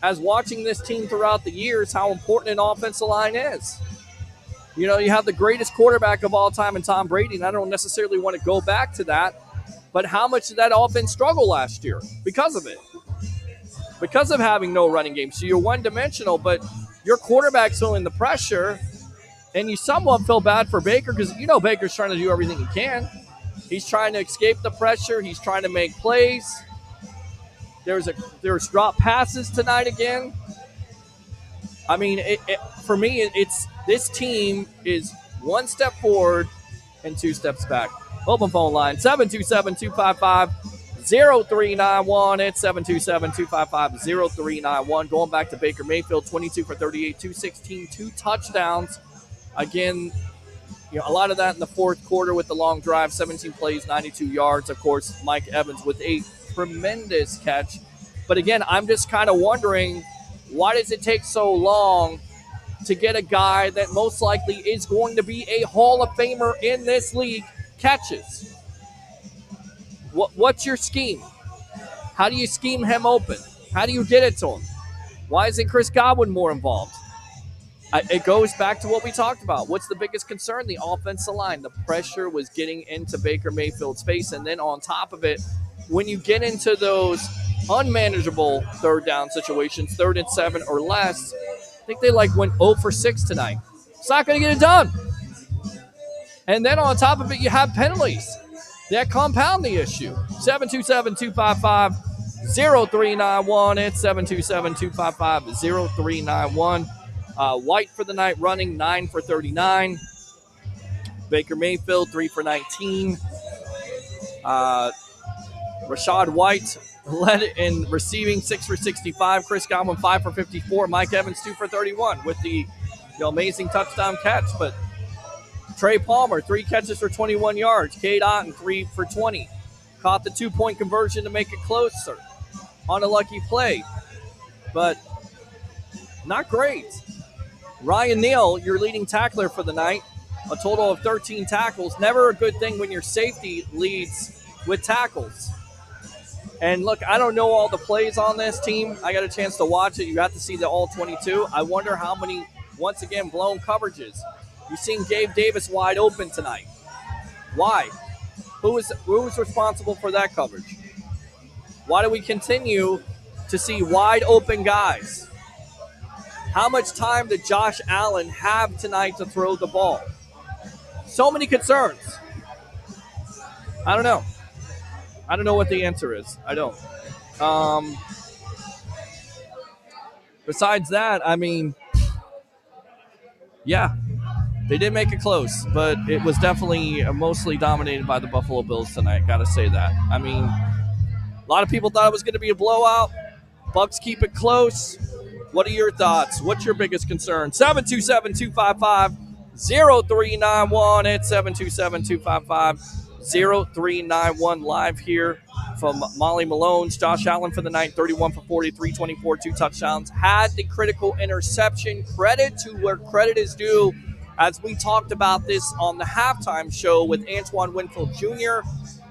as watching this team throughout the years, how important an offensive line is. You know, you have the greatest quarterback of all time in Tom Brady, and I don't necessarily want to go back to that, but how much did that offense struggle last year because of it? Because of having no running game. So you're one-dimensional, but your quarterback's feeling the pressure, and you somewhat feel bad for Baker, because you know Baker's trying to do everything he can. He's trying to escape the pressure. He's trying to make plays. There's drop passes tonight again. I mean, for me, it's this team is 1 step forward and 2 steps back. Open phone line, 727-255-0391. It's 727-255-0391. Going back to Baker Mayfield, 22 for 38, 216, 2 touchdowns. Again, you know, a lot of that in the fourth quarter with the long drive, 17 plays, 92 yards. Of course, Mike Evans with a tremendous catch. But again, I'm just kind of wondering, why does it take so long to get a guy that most likely is going to be a Hall of Famer in this league catches? What's your scheme? How do you scheme him open? How do you get it to him? Why isn't Chris Godwin more involved? It goes back to what we talked about. What's the biggest concern? The offensive line. The pressure was getting into Baker Mayfield's face, and then on top of it, when you get into those unmanageable third down situations, 3rd and 7 or less, I think they went 0 for 6 tonight. It's not going to get it done. And then on top of it, you have penalties that compound the issue. 727-255-0391. It's 727-255-0391. White for the night running, 9 for 39. Baker Mayfield, 3 for 19. Rashad White led in receiving, 6 for 65. Chris Godwin, 5 for 54. Mike Evans, 2 for 31 with the amazing touchdown catch. But Trey Palmer, 3 catches for 21 yards. Cade Otton, 3 for 20. Caught the 2-point conversion to make it closer on a lucky play. But not great. Ryan Neal, your leading tackler for the night. A total of 13 tackles. Never a good thing when your safety leads with tackles. And look, I don't know all the plays on this team. I got a chance to watch it. You got to see the all 22. I wonder how many, once again, blown coverages. You've seen Gabe Davis wide open tonight. Why? Who was responsible for that coverage? Why do we continue to see wide open guys? How much time did Josh Allen have tonight to throw the ball? So many concerns. I don't know. I don't know what the answer is. I don't. Besides that, I mean, yeah, they did make it close, but it was definitely mostly dominated by the Buffalo Bills tonight. Got to say that. I mean, a lot of people thought it was going to be a blowout. Bucs keep it close. What are your thoughts? What's your biggest concern? 727-255-0391. It's 727-255-0391 live here from Molly Malone's. Josh Allen for the night, 31 for 40, 324, 2 touchdowns. Had the critical interception. Credit to where credit is due, as we talked about this on the halftime show with Antoine Winfield Jr.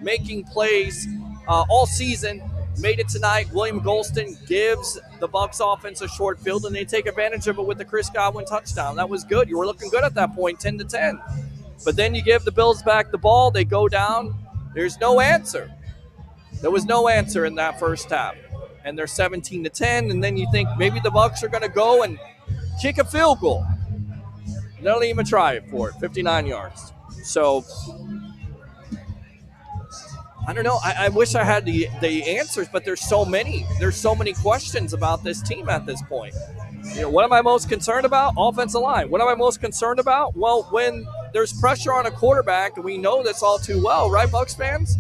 making plays all season. Made it tonight. William Golston gives the Bucs offense a short field, and they take advantage of it with the Chris Godwin touchdown. That was good. You were looking good at that point, 10-10. But then you give the Bills back the ball. They go down. There's no answer. There was no answer in that first half. And they're 17-10, and then you think maybe the Bucs are going to go and kick a field goal. They don't even try it for it, 59 yards. So I don't know. I wish I had the answers, but there's so many. There's so many questions about this team at this point. You know, what am I most concerned about? Offensive line. What am I most concerned about? Well, when there's pressure on a quarterback, and we know this all too well, right, Bucs fans?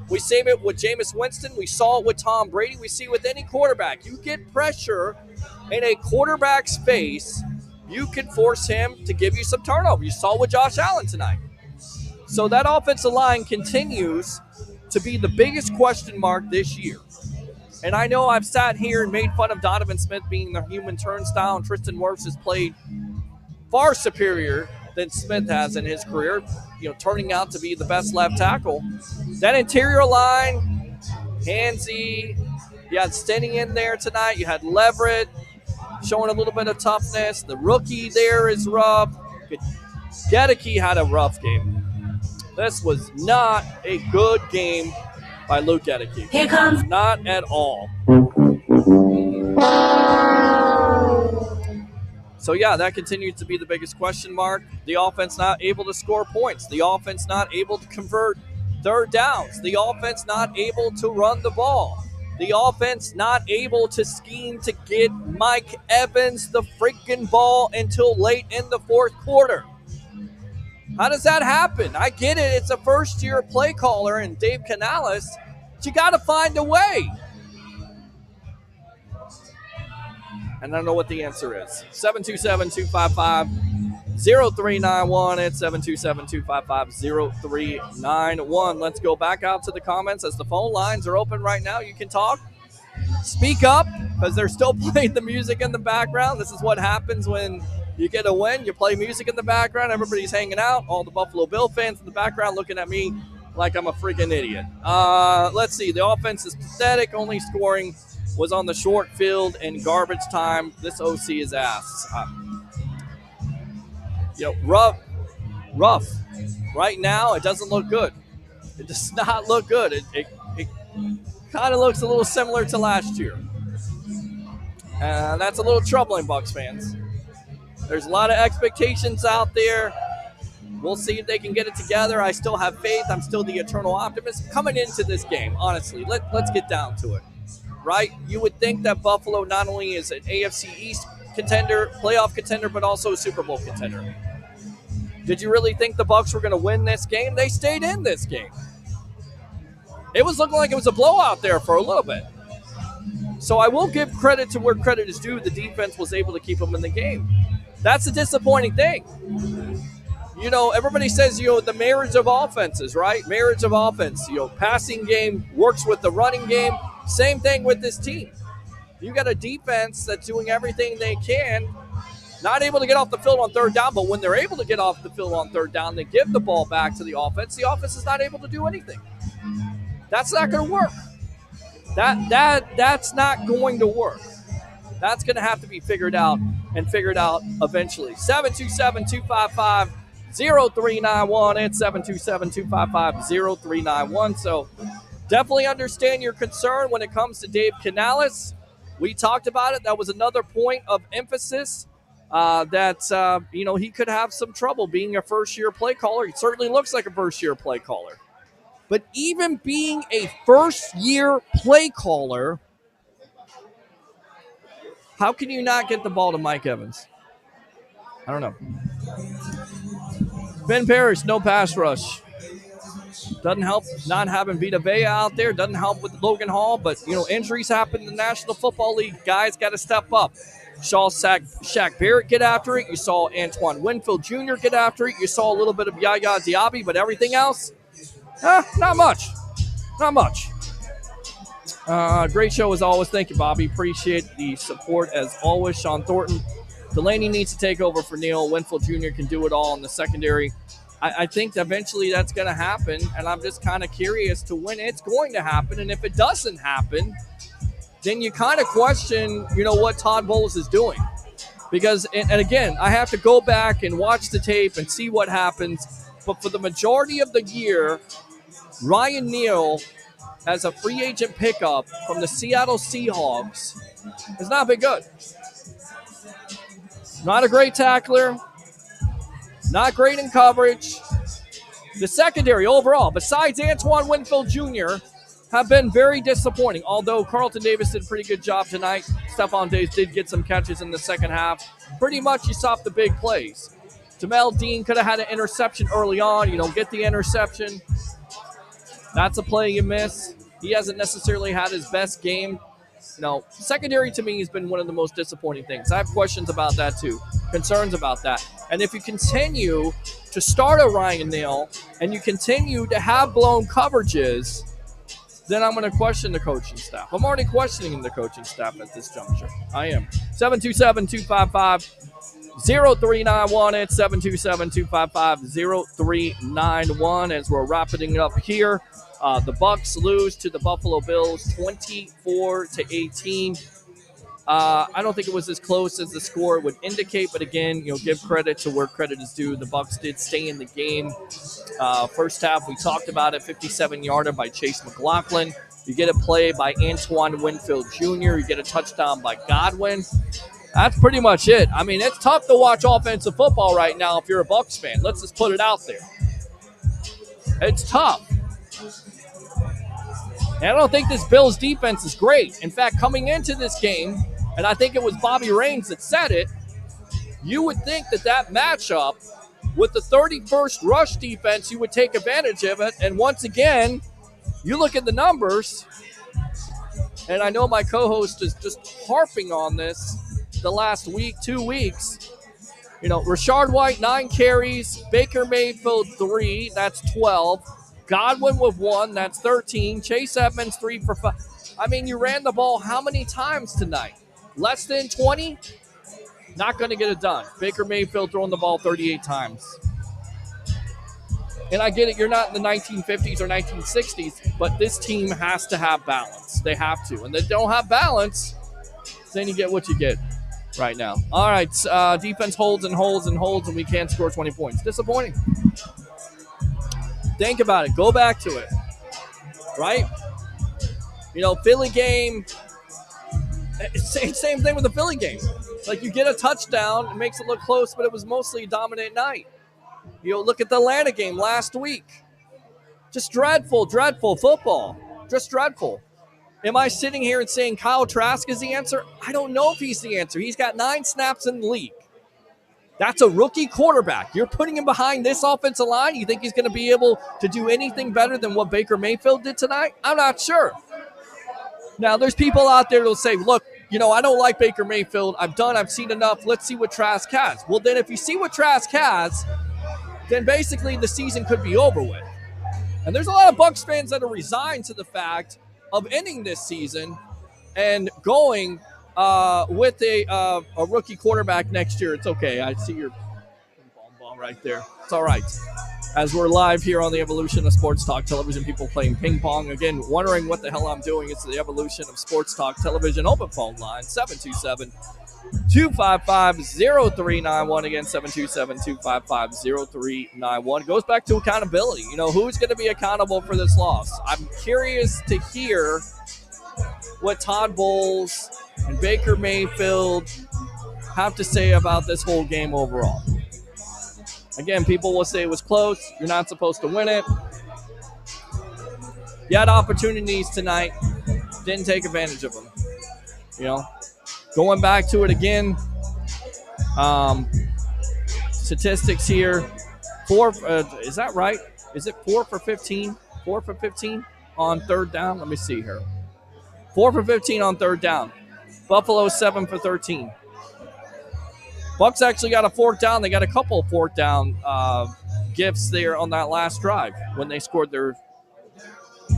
We see it with Jameis Winston. We saw it with Tom Brady. We see it with any quarterback. You get pressure in a quarterback's face, you can force him to give you some turnover. You saw it with Josh Allen tonight. So that offensive line continues to be the biggest question mark this year. And I know I've sat here and made fun of Donovan Smith being the human turnstile, and Tristan Wirfs has played far superior than Smith has in his career, you know, turning out to be the best left tackle. That interior line, Hansey, you had Stenny in there tonight. You had Leverett showing a little bit of toughness. The rookie there is rough. Gedeke had a rough game. This was not a good game by Luke Gedeke. Here comes. Not at all. So, yeah, that continues to be the biggest question mark. The offense not able to score points. The offense not able to convert third downs. The offense not able to run the ball. The offense not able to scheme to get Mike Evans the freaking ball until late in the fourth quarter. How does that happen? I get it. It's a first-year play caller and Dave Canales, but you got to find a way. And I don't know what the answer is. 727-255-0391. It's 727-255-0391. Let's go back out to the comments as the phone lines are open right now. You can talk. Speak up, because they're still playing the music in the background. This is what happens when you get a win. You play music in the background. Everybody's hanging out. All the Buffalo Bill fans in the background looking at me like I'm a freaking idiot. Let's see. The offense is pathetic. Only scoring was on the short field and garbage time. This OC is ass. Rough. Right now, it doesn't look good. It does not look good. It kind of looks a little similar to last year. That's a little troubling, Bucs fans. There's a lot of expectations out there. We'll see if they can get it together. I still have faith. I'm still the eternal optimist coming into this game, honestly. Let's get down to it, right? You would think that Buffalo not only is an AFC East contender, playoff contender, but also a Super Bowl contender. Did you really think the Bucs were going to win this game? They stayed in this game. It was looking like it was a blowout there for a little bit. So I will give credit to where credit is due. The defense was able to keep them in the game. That's a disappointing thing. You know, everybody says, the marriage of offenses, right? Marriage of offense. Passing game works with the running game. Same thing with this team. You got a defense that's doing everything they can, not able to get off the field on third down, but when they're able to get off the field on third down, they give the ball back to the offense. The offense is not able to do anything. That's not going to work. That's not going to work. That's going to have to be figured out and figure it out eventually. 727-255-0391 and 727-255-0391. So definitely understand your concern when it comes to Dave Canales. We talked about it. That was another point of emphasis that he could have some trouble being a first-year play caller. He certainly looks like a first-year play caller. But even being a first-year play caller, how can you not get the ball to Mike Evans? I don't know. Ben Parrish, no pass rush. Doesn't help not having Vita Vea out there. Doesn't help with Logan Hall. But, injuries happen in the National Football League. Guys got to step up. Saw Shaq Barrett get after it. You saw Antoine Winfield Jr. get after it. You saw a little bit of Yaya Diaby. But everything else, not much. Not much. Great show as always. Thank you, Bobby. Appreciate the support as always. Sean Thornton. Delaney needs to take over for Neal. Winfield Jr. can do it all in the secondary. I think eventually that's going to happen, and I'm just kind of curious to when it's going to happen. And if it doesn't happen, then you kind of question, what Todd Bowles is doing. Because, and again, I have to go back and watch the tape and see what happens. But for the majority of the year, Ryan Neal, as a free agent pickup from the Seattle Seahawks, has not been good. Not a great tackler. Not great in coverage. The secondary overall, besides Antoine Winfield Jr., have been very disappointing. Although Carlton Davis did a pretty good job tonight. Stephon Diggs did get some catches in the second half. Pretty much you stopped the big plays. Jamel Dean could have had an interception early on. You don't get the interception. That's a play you miss. He hasn't necessarily had his best game. Secondary to me has been one of the most disappointing things. I have questions about that too, concerns about that. And if you continue to start a Ryan Neal and you continue to have blown coverages, then I'm going to question the coaching staff. I'm already questioning the coaching staff at this juncture. I am. 727-255-0391 and 727-255-0391 as we're wrapping it up here. The Bucs lose to the Buffalo Bills 24-18. I don't think it was as close as the score would indicate, but again, give credit to where credit is due. The Bucs did stay in the game. First half, we talked about it, 57-yarder by Chase McLaughlin. You get a play by Antoine Winfield Jr. You get a touchdown by Godwin. That's pretty much it. I mean, it's tough to watch offensive football right now if you're a Bucs fan. Let's just put it out there. It's tough. And I don't think this Bills defense is great. In fact, coming into this game, and I think it was Bobby Raines that said it, you would think that matchup with the 31st rush defense, you would take advantage of it. And once again, you look at the numbers, and I know my co-host is just harping on this the last week, 2 weeks. Rashard White, 9 carries, Baker Mayfield, 3, that's 12. Godwin with 1, that's 13. Chase Edmonds, 3 for 5. I mean, you ran the ball how many times tonight? Less than 20? Not going to get it done. Baker Mayfield throwing the ball 38 times. And I get it, you're not in the 1950s or 1960s, but this team has to have balance. They have to. And they don't have balance, then you get what you get right now. All right, defense holds and holds and holds, and we can't score 20 points. Disappointing. Think about it. Go back to it. Right? Philly game, same thing with the Philly game. Like, you get a touchdown, it makes it look close, but it was mostly a dominant night. Look at the Atlanta game last week. Just dreadful football. Just dreadful. Am I sitting here and saying Kyle Trask is the answer? I don't know if he's the answer. He's got 9 snaps in the league. That's a rookie quarterback. You're putting him behind this offensive line. You think he's going to be able to do anything better than what Baker Mayfield did tonight? I'm not sure. Now, there's people out there that will say, look, I don't like Baker Mayfield. I've seen enough. Let's see what Trask has. Well, then if you see what Trask has, then basically the season could be over with. And there's a lot of Bucs fans that are resigned to the fact of ending this season and going with a rookie quarterback next year. It's okay. I see your ball right there. It's all right. as we're live here on the Evolution of Sports Talk Television. People playing ping pong. Again, wondering what the hell I'm doing. It's the Evolution of Sports Talk Television. Open phone line, 727-255-0391. Again, 727-255-0391. Goes back to accountability. You know, who's going to be accountable for this loss? I'm curious to hear what Todd Bowles and Baker Mayfield have to say about this whole game overall. Again, people will say it was close. You're not supposed to win it. You had opportunities tonight. Didn't take advantage of them. You know, going back to it again. Statistics here. Is that right? Is it 4 for 15? 4 for 15 on third down? Let me see here. 4 for 15 on third down. Buffalo 7 for 13. Bucs actually got a fourth down. They got a couple of fourth down gifts there on that last drive when they scored their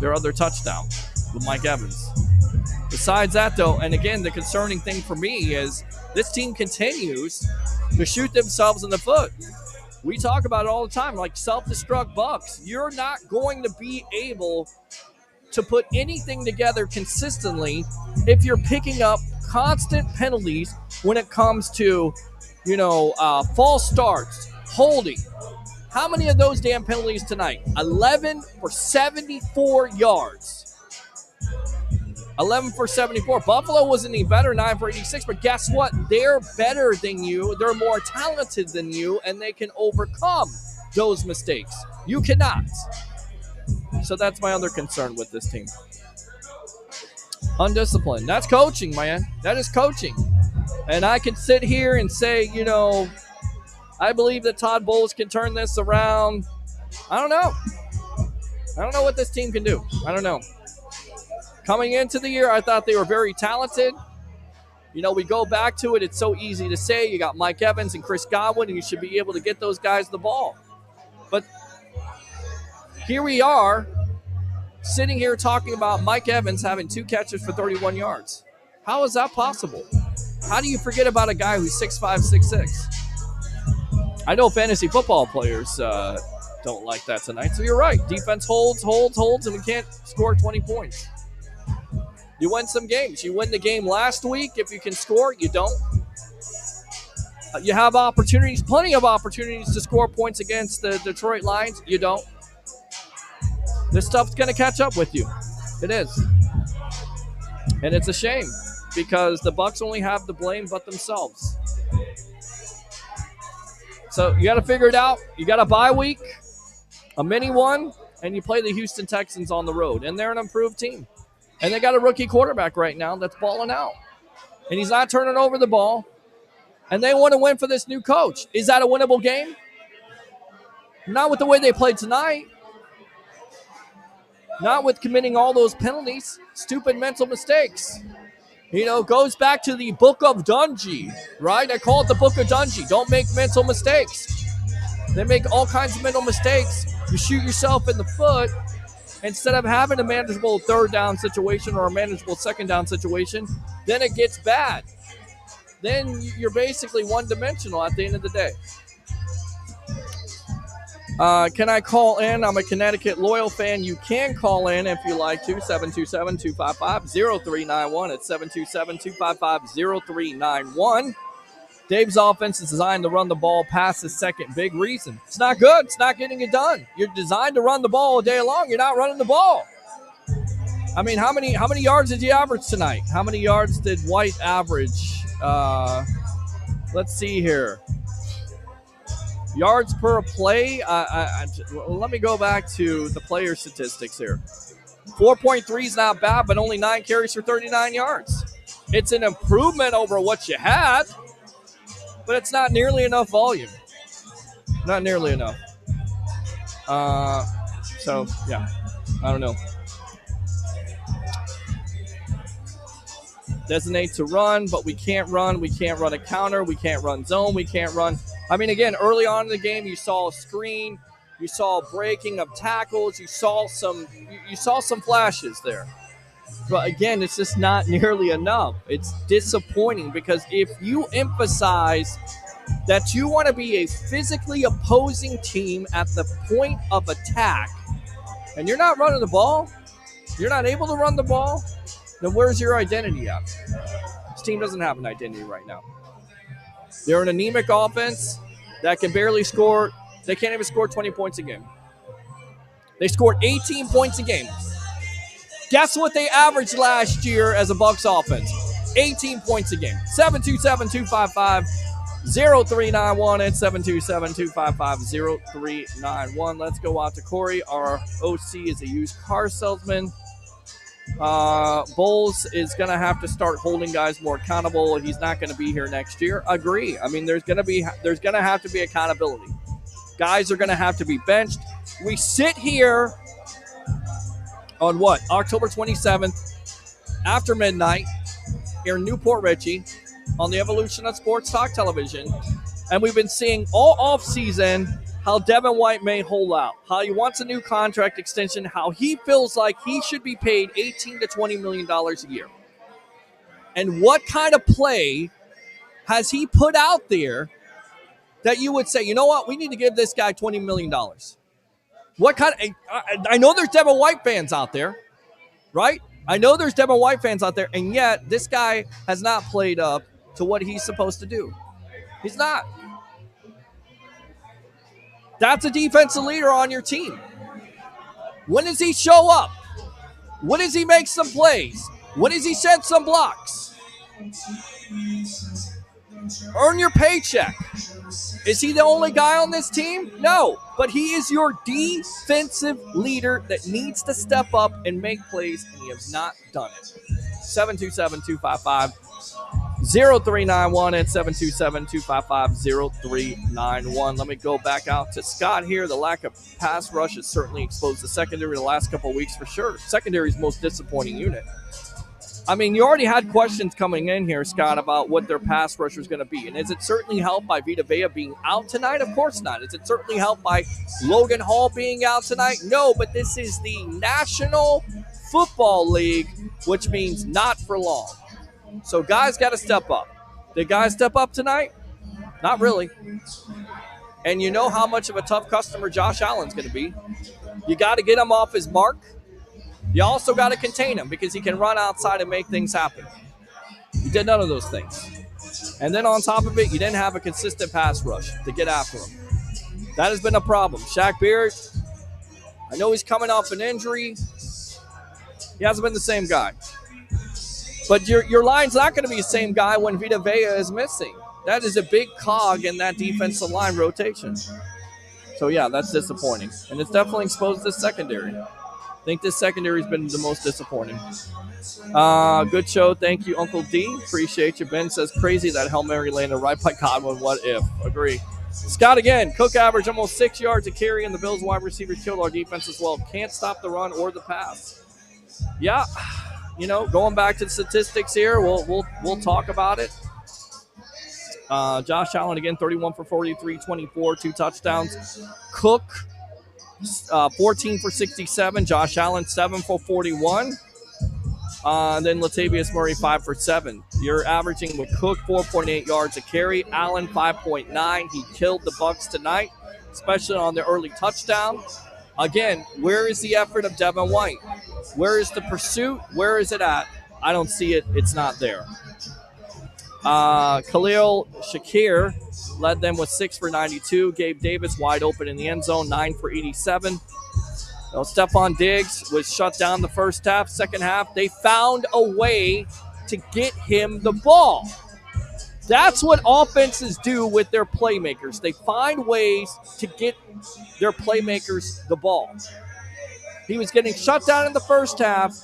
other touchdown with Mike Evans. Besides that, though, and again, the concerning thing for me is this team continues to shoot themselves in the foot. We talk about it all the time, like self-destruct Bucs. You're not going to be able to put anything together consistently if you're picking up constant penalties when it comes to false starts, holding. How many of those damn penalties tonight? 11 for 74 yards. 11 for 74. Buffalo wasn't any better, 9 for 86, but guess what? They're better than you. They're more talented than you, and they can overcome those mistakes. You cannot. So that's my other concern with this team. Undisciplined. That's coaching, man. That is coaching. And I can sit here and say, I believe that Todd Bowles can turn this around. I don't know. I don't know what this team can do. I don't know. Coming into the year, I thought they were very talented. We go back to it. It's so easy to say. You got Mike Evans and Chris Godwin, and you should be able to get those guys the ball. But here we are, sitting here talking about Mike Evans having 2 catches for 31 yards. How is that possible? How do you forget about a guy who's 6'5", 6'6"? I know fantasy football players don't like that tonight, so you're right. Defense holds, and we can't score 20 points. You win some games. You win the game last week. If you can score, you don't. You have opportunities, plenty of opportunities to score points against the Detroit Lions. You don't. This stuff's going to catch up with you. It is. And it's a shame because the Bucs only have to blame but themselves. So you got to figure it out. You got a bye week, a mini one, and you play the Houston Texans on the road. And they're an improved team. And they got a rookie quarterback right now that's balling out. And he's not turning over the ball. And they want to win for this new coach. Is that a winnable game? Not with the way they played tonight. Not with committing all those penalties. Stupid mental mistakes. Goes back to the Book of Dungy, right? I call it the Book of Dungy. Don't make mental mistakes. They make all kinds of mental mistakes. You shoot yourself in the foot. Instead of having a manageable third down situation or a manageable second down situation, then it gets bad. Then you're basically one-dimensional at the end of the day. Can I call in? I'm a Connecticut Loyal fan. You can call in if you like to. 727-255-0391. It's 727-255-0391. Dave's offense is designed to run the ball past the second big reason. It's not good. It's not getting it done. You're designed to run the ball all day long. You're not running the ball. I mean, how many yards did you average tonight? How many yards did White average? Let's see here. Yards per play. Let me go back to the player statistics here. 4.3 is not bad, but only 9 carries for 39 yards. It's an improvement over what you had, but it's not nearly enough volume. Not nearly enough. So, yeah, I don't know. Designate to run, but we can't run. We can't run a counter. We can't run zone. We can't run. I mean, again, early on in the game, you saw a screen. You saw breaking of tackles. You saw some flashes there. But again, it's just not nearly enough. It's disappointing because if you emphasize that you want to be a physically opposing team at the point of attack, and you're not running the ball, you're not able to run the ball, then where's your identity at? This team doesn't have an identity right now. They're an anemic offense that can barely score. They can't even score 20 points a game. They scored 18 points a game. Guess what they averaged last year as a Bucs offense? 18 points a game. 727-255-0391 and 727-255-0391. Let's go out to Corey. Our OC is a used car salesman. Bowles is going to have to start holding guys more accountable. He's not going to be here next year. Agree. I mean, there's going to have to be accountability. Guys are going to have to be benched. We sit here on what? October 27th after midnight here in Newport Richey on the Evolution of Sports Talk Television. And we've been seeing all offseason how Devin White may hold out, how he wants a new contract extension, how he feels like he should be paid $18 to $20 million a year. And what kind of play has he put out there that you would say, you know what, we need to give this guy $20 million? What kind of, I know there's Devin White fans out there, right? I know there's Devin White fans out there, and yet this guy has not played up to what he's supposed to do. He's not. That's a defensive leader on your team. When does he show up? When does he make some plays? When does he send some blocks? Earn your paycheck. Is he the only guy on this team? No, but he is your defensive leader that needs to step up and make plays, and he has not done it. 727-255-0391 and 727-255-0391. Let me go back out to Scott here. The lack of pass rush has certainly exposed the secondary the last couple of weeks for sure. Secondary's most disappointing unit. I mean, you already had questions coming in here, Scott, about what their pass rusher is going to be. And is it certainly helped by Vita Vea being out tonight? Of course not. Is it certainly helped by Logan Hall being out tonight? No, but this is the National Football League, which means not for long. So guys got to step up. Did guys step up tonight? Not really. And you know how much of a tough customer Josh Allen's going to be. You got to get him off his mark. You also got to contain him because he can run outside and make things happen. You did none of those things. And then on top of it, you didn't have a consistent pass rush to get after him. That has been a problem. Shaq Beard, I know he's coming off an injury. He hasn't been the same guy. But your line's not going to be the same guy when Vita Vea is missing. That is a big cog in that defensive line rotation. So, yeah, that's disappointing. And it's definitely exposed this secondary. I think this secondary has been the most disappointing. Good show. Thank you, Uncle D. Appreciate you. Ben says, crazy that Hail Mary landed right by Godwin. What if? Agree. Scott again. Cook averaged almost 6 yards a carry, and the Bills wide receivers killed our defense as well. Can't stop the run or the pass. Yeah. You know, going back to the statistics here, we'll talk about it. Josh Allen again, 31 for 43, 24, 2 touchdowns. Cook, 14 for 67. Josh Allen, 7 for 41. Then Latavius Murray, 5 for 7. You're averaging with Cook 4.8 yards a carry. Allen 5.9. He killed the Bucs tonight, especially on the early touchdown. Again, where is the effort of Devin White? Where is the pursuit? Where is it at? I don't see it. It's not there. Khalil Shakir led them with 6 for 92. Gabe Davis wide open in the end zone, 9 for 87. Stephon Diggs was shut down the first half. Second half, they found a way to get him the ball. That's what offenses do with their playmakers. They find ways to get their playmakers the ball. He was getting shut down in the first half,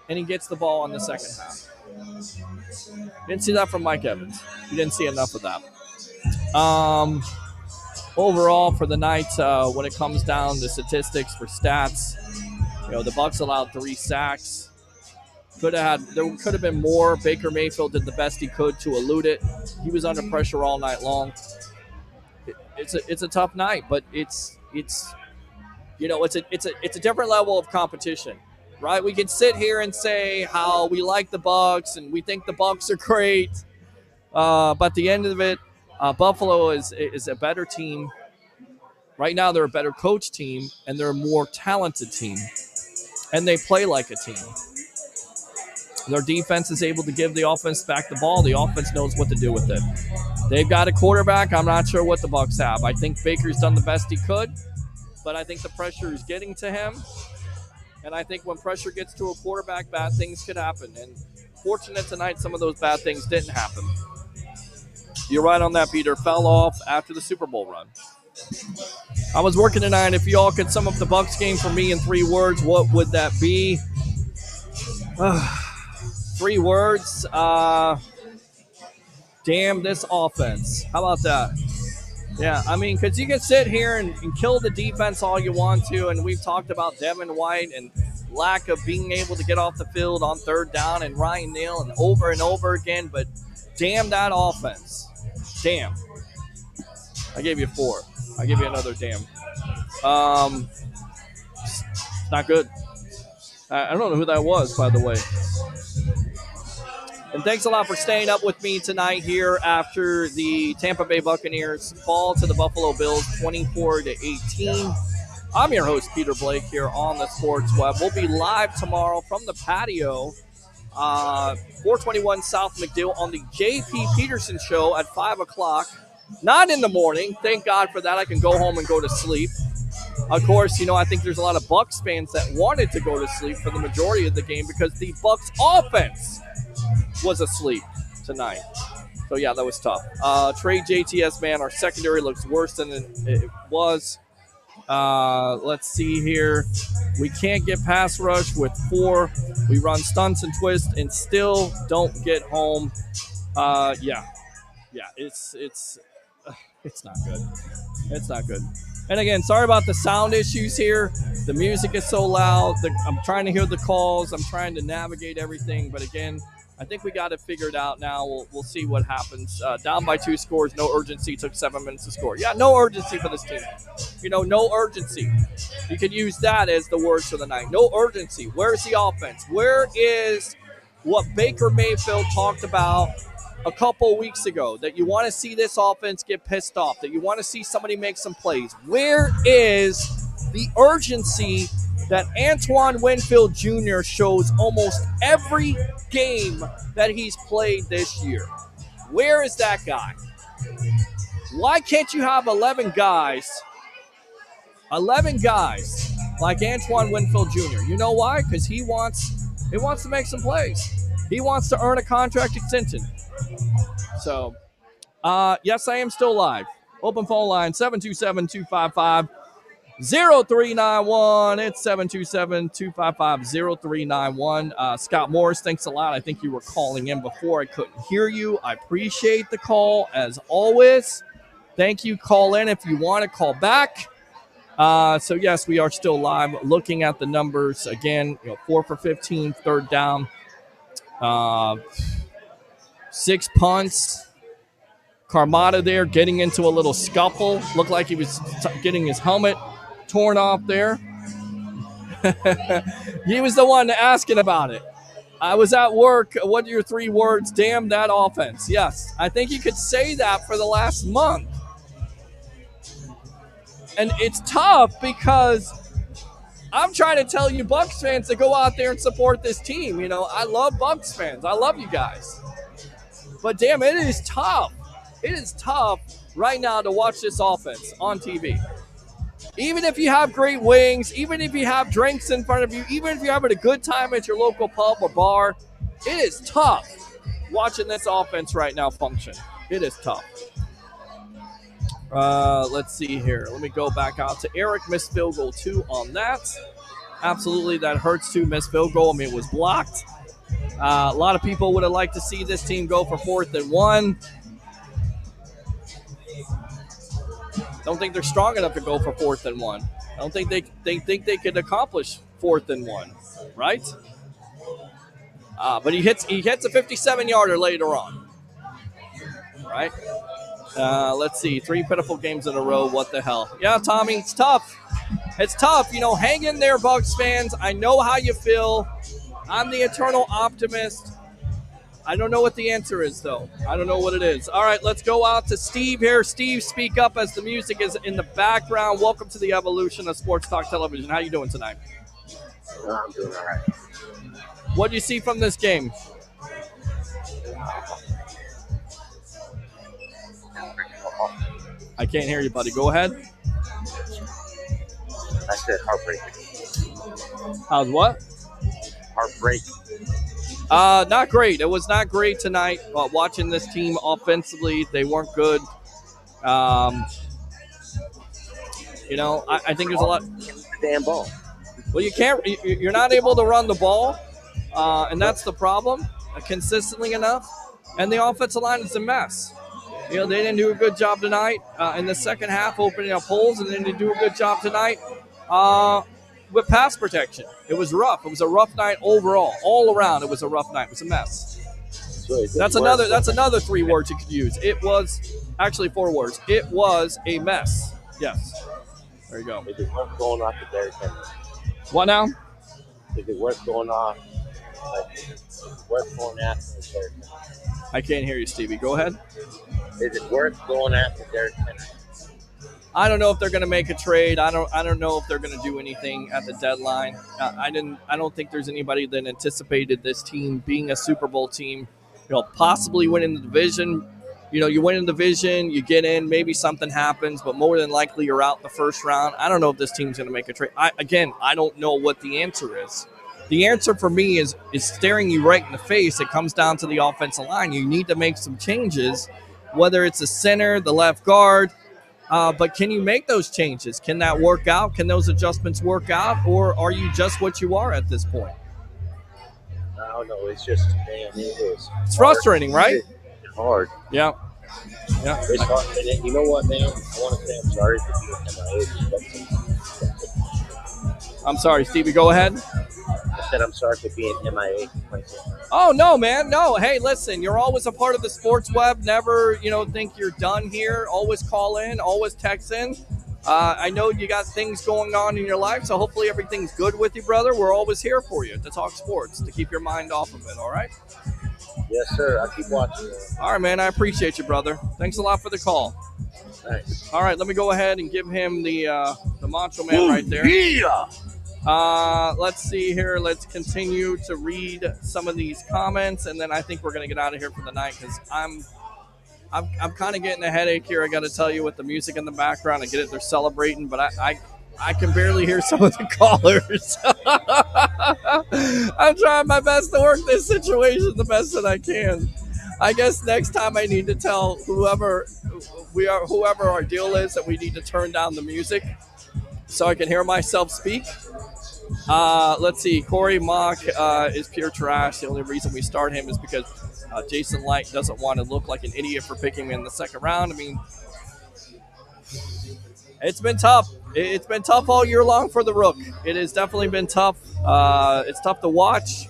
and he gets the ball in the second half. Didn't see that from Mike Evans. You didn't see enough of that. Overall, for the night, when it comes down to statistics for stats, the Bucs allowed 3 sacks. There could have been more. Baker Mayfield did the best he could to elude it. He was under pressure all night long. It's a tough night, but it's a different level of competition, right? We can sit here and say how we like the Bucs and we think the Bucs are great, But at the end of it, Buffalo is a better team. Right now, they're a better coach team, and they're a more talented team. And they play like a team. Their defense is able to give the offense back the ball. The offense knows what to do with it. They've got a quarterback. I'm not sure what the Bucs have. I think Baker's done the best he could, but I think the pressure is getting to him. And I think when pressure gets to a quarterback, bad things could happen. And fortunate tonight, some of those bad things didn't happen. You're right on that, Peter. Fell off after the Super Bowl run. I was working tonight. If you all could sum up the Bucs game for me in 3 words, what would that be? 3 words. Damn this offense. How about that? Yeah, I mean, because you can sit here and kill the defense all you want to, and we've talked about Devin White and lack of being able to get off the field on 3rd down and Ryan Neal and over again, but damn that offense. Damn. I gave you 4. I give you another damn. Not good. I don't know who that was, by the way. And thanks a lot for staying up with me tonight here after the Tampa Bay Buccaneers fall to the Buffalo Bills 24-18. I'm your host, Peter Blake, here on the Sports Web. We'll be live tomorrow from the patio, 421 South McDill on the J.P. Peterson Show at 5 o'clock. Not in the morning. Thank God for that. I can go home and go to sleep. Of course, I think there's a lot of Bucs fans that wanted to go to sleep for the majority of the game because the Bucs offense was asleep tonight. So, yeah, that was tough. Trade JTS, man. Our secondary looks worse than it was. Let's see here. We can't get pass rush with 4. We run stunts and twists and still don't get home. Yeah, it's not good. It's not good. And again, sorry about the sound issues here. The music is so loud. I'm trying to hear the calls. I'm trying to navigate everything. But again, I think we got it figured out now. We'll see what happens. Down by 2 scores, no urgency. Took 7 minutes to score. Yeah, no urgency for this team. No urgency. You could use that as the words for the night. No urgency. Where's the offense? Where is what Baker Mayfield talked about a couple weeks ago, that you want to see this offense get pissed off, that you want to see somebody make some plays? Where is the urgency that Antoine Winfield Jr. shows almost every game that he's played this year? Where is that guy? Why can't you have 11 guys like Antoine Winfield Jr.? You know why? Because he wants to make some plays. He wants to earn a contract extension. So, yes, I am still live. Open phone line, 727-255-0391. It's 727-255-0391. Scott Morris, thanks a lot. I think you were calling in before. I couldn't hear you. I appreciate the call, as always. Thank you. Call in if you want to call back. So, yes, we are still live. Looking at the numbers, again, 4 for 15, 3rd down. 6 punts. Carmada there getting into a little scuffle. Looked like he was getting his helmet torn off there. He was the one asking about it. I was at work. What are your 3 words? Damn that offense. Yes, I think you could say that for the last month. And it's tough because I'm trying to tell you Bucs fans to go out there and support this team. I love Bucs fans. I love you guys. But damn, it is tough. It is tough right now to watch this offense on TV. Even if you have great wings, even if you have drinks in front of you, even if you're having a good time at your local pub or bar, it is tough watching this offense right now function. It is tough. Let's see here. Let me go back out to Eric. Missed field goal 2 on that. Absolutely, that hurts too. Missed field goal. I mean, it was blocked. A lot of people would have liked to see this team go for 4th and 1. Don't think they're strong enough to go for 4th and 1. I don't think they think they could accomplish 4th and 1, right? But he hits a 57-yarder later on, right? Let's see, 3 pitiful games in a row. What the hell? Yeah, Tommy, it's tough. It's tough. Hang in there, Bucs fans. I know how you feel. I'm the eternal optimist. I don't know what the answer is, though. I don't know what it is. All right, let's go out to Steve here. Steve, speak up as the music is in the background. Welcome to the evolution of Sports Talk Television. How you doing tonight? I'm doing all right. What do you see from this game? I can't hear you, buddy. Go ahead. I said heartbreaking. How's what? Heartbreak. Not great. It was not great tonight. Watching this team offensively, they weren't good. You know, I think there's a lot. Damn ball. Well, you can't. You're not able to run the ball, and that's the problem. Consistently enough, and the offensive line is a mess. You know, they didn't do a good job tonight in the second half, opening up holes, and they didn't do a good job tonight with pass protection. It was rough. It was a rough night overall, all around. It was a rough night. It was a mess. That's another 3 words you could use. It was actually 4 words. It was a mess. Yes. There you go. Is it worth going off the Derrick Henry? What now? Is it worth going off? Worth going after Derrick Henry? I can't hear you, Stevie. Go ahead. Is it worth going after Derrick Henry? I don't know if they're going to make a trade. I don't know if they're going to do anything at the deadline. I don't think there's anybody that anticipated this team being a Super Bowl team. You know, possibly winning the division. You know, you win in the division, you get in, maybe something happens, but more than likely you're out in the first round. I don't know if this team's going to make a trade. I don't know what the answer is. The answer for me is staring you right in the face. It comes down to the offensive line. You need to make some changes, whether it's the center, the left guard. But can you make those changes? Can that work out? Can those adjustments work out? Or are you just what you are at this point? I don't know. It's just, man, it's frustrating, right? It's hard. Yeah. It's hard. And you know what, man? I want to say I'm sorry for being MIA. I'm sorry, Stevie. Go ahead. I said I'm sorry for being MIA. Oh, no, man. No. Hey, listen, you're always a part of the sports web. Never, think you're done here. Always call in. Always text in. I know you got things going on in your life, so hopefully everything's good with you, brother. We're always here for you to talk sports, to keep your mind off of it, all right? Yes, sir. I'll keep watching. All right, man. I appreciate you, brother. Thanks a lot for the call. Thanks. All right, let me go ahead and give him the Macho Man right there. Yeah. Let's see here. Let's continue to read some of these comments, and then I think we're going to get out of here for the night because I'm kind of getting a headache here. I got to tell you, with the music in the background. I get it. They're celebrating, but I can barely hear some of the callers. I'm trying my best to work this situation the best that I can. I guess next time I need to tell whoever our deal is that we need to turn down the music so I can hear myself speak. Let's see. Corey Mock is pure trash. The only reason we start him is because Jason Light doesn't want to look like an idiot for picking him in the second round. I mean, it's been tough. It's been tough all year long for the Rook. It has definitely been tough. It's tough to watch.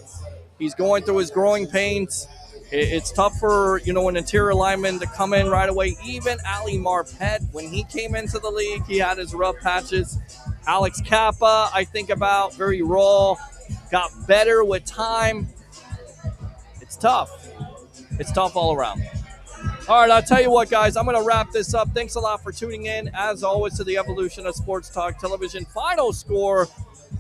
He's going through his growing pains. It's tough for, an interior lineman to come in right away. Even Ali Marpet, when he came into the league, he had his rough patches. Alex Kappa, I think about, very raw, got better with time. It's tough. It's tough all around. All right, I'll tell you what, guys, I'm going to wrap this up. Thanks a lot for tuning in, as always, to the evolution of Sports Talk Television. Final score,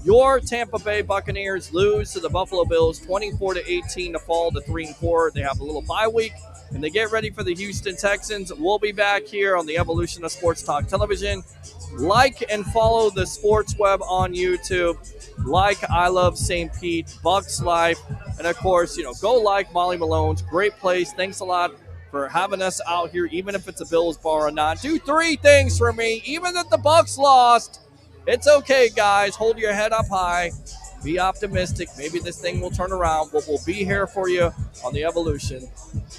your Tampa Bay Buccaneers lose to the Buffalo Bills 24-18 to fall to 3-4. They have a little bye week, and they get ready for the Houston Texans. We'll be back here on the evolution of Sports Talk Television. Like and follow the Sports Web on YouTube. Like I Love St. Pete, Bucs Life, and, of course, go like Molly Malone's. Great place. Thanks a lot for having us out here, even if it's a Bills bar or not. Do 3 things for me. Even if the Bucs lost, it's okay, guys. Hold your head up high. Be optimistic. Maybe this thing will turn around, but we'll be here for you on the evolution.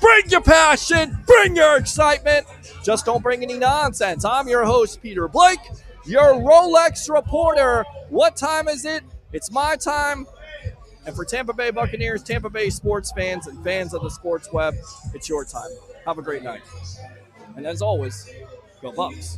Bring your passion. Bring your excitement. Just don't bring any nonsense. I'm your host, Peter Blake, your Rolex reporter. What time is it? It's my time. And for Tampa Bay Buccaneers, Tampa Bay sports fans, and fans of the sports web, it's your time. Have a great night. And as always, go Bucs.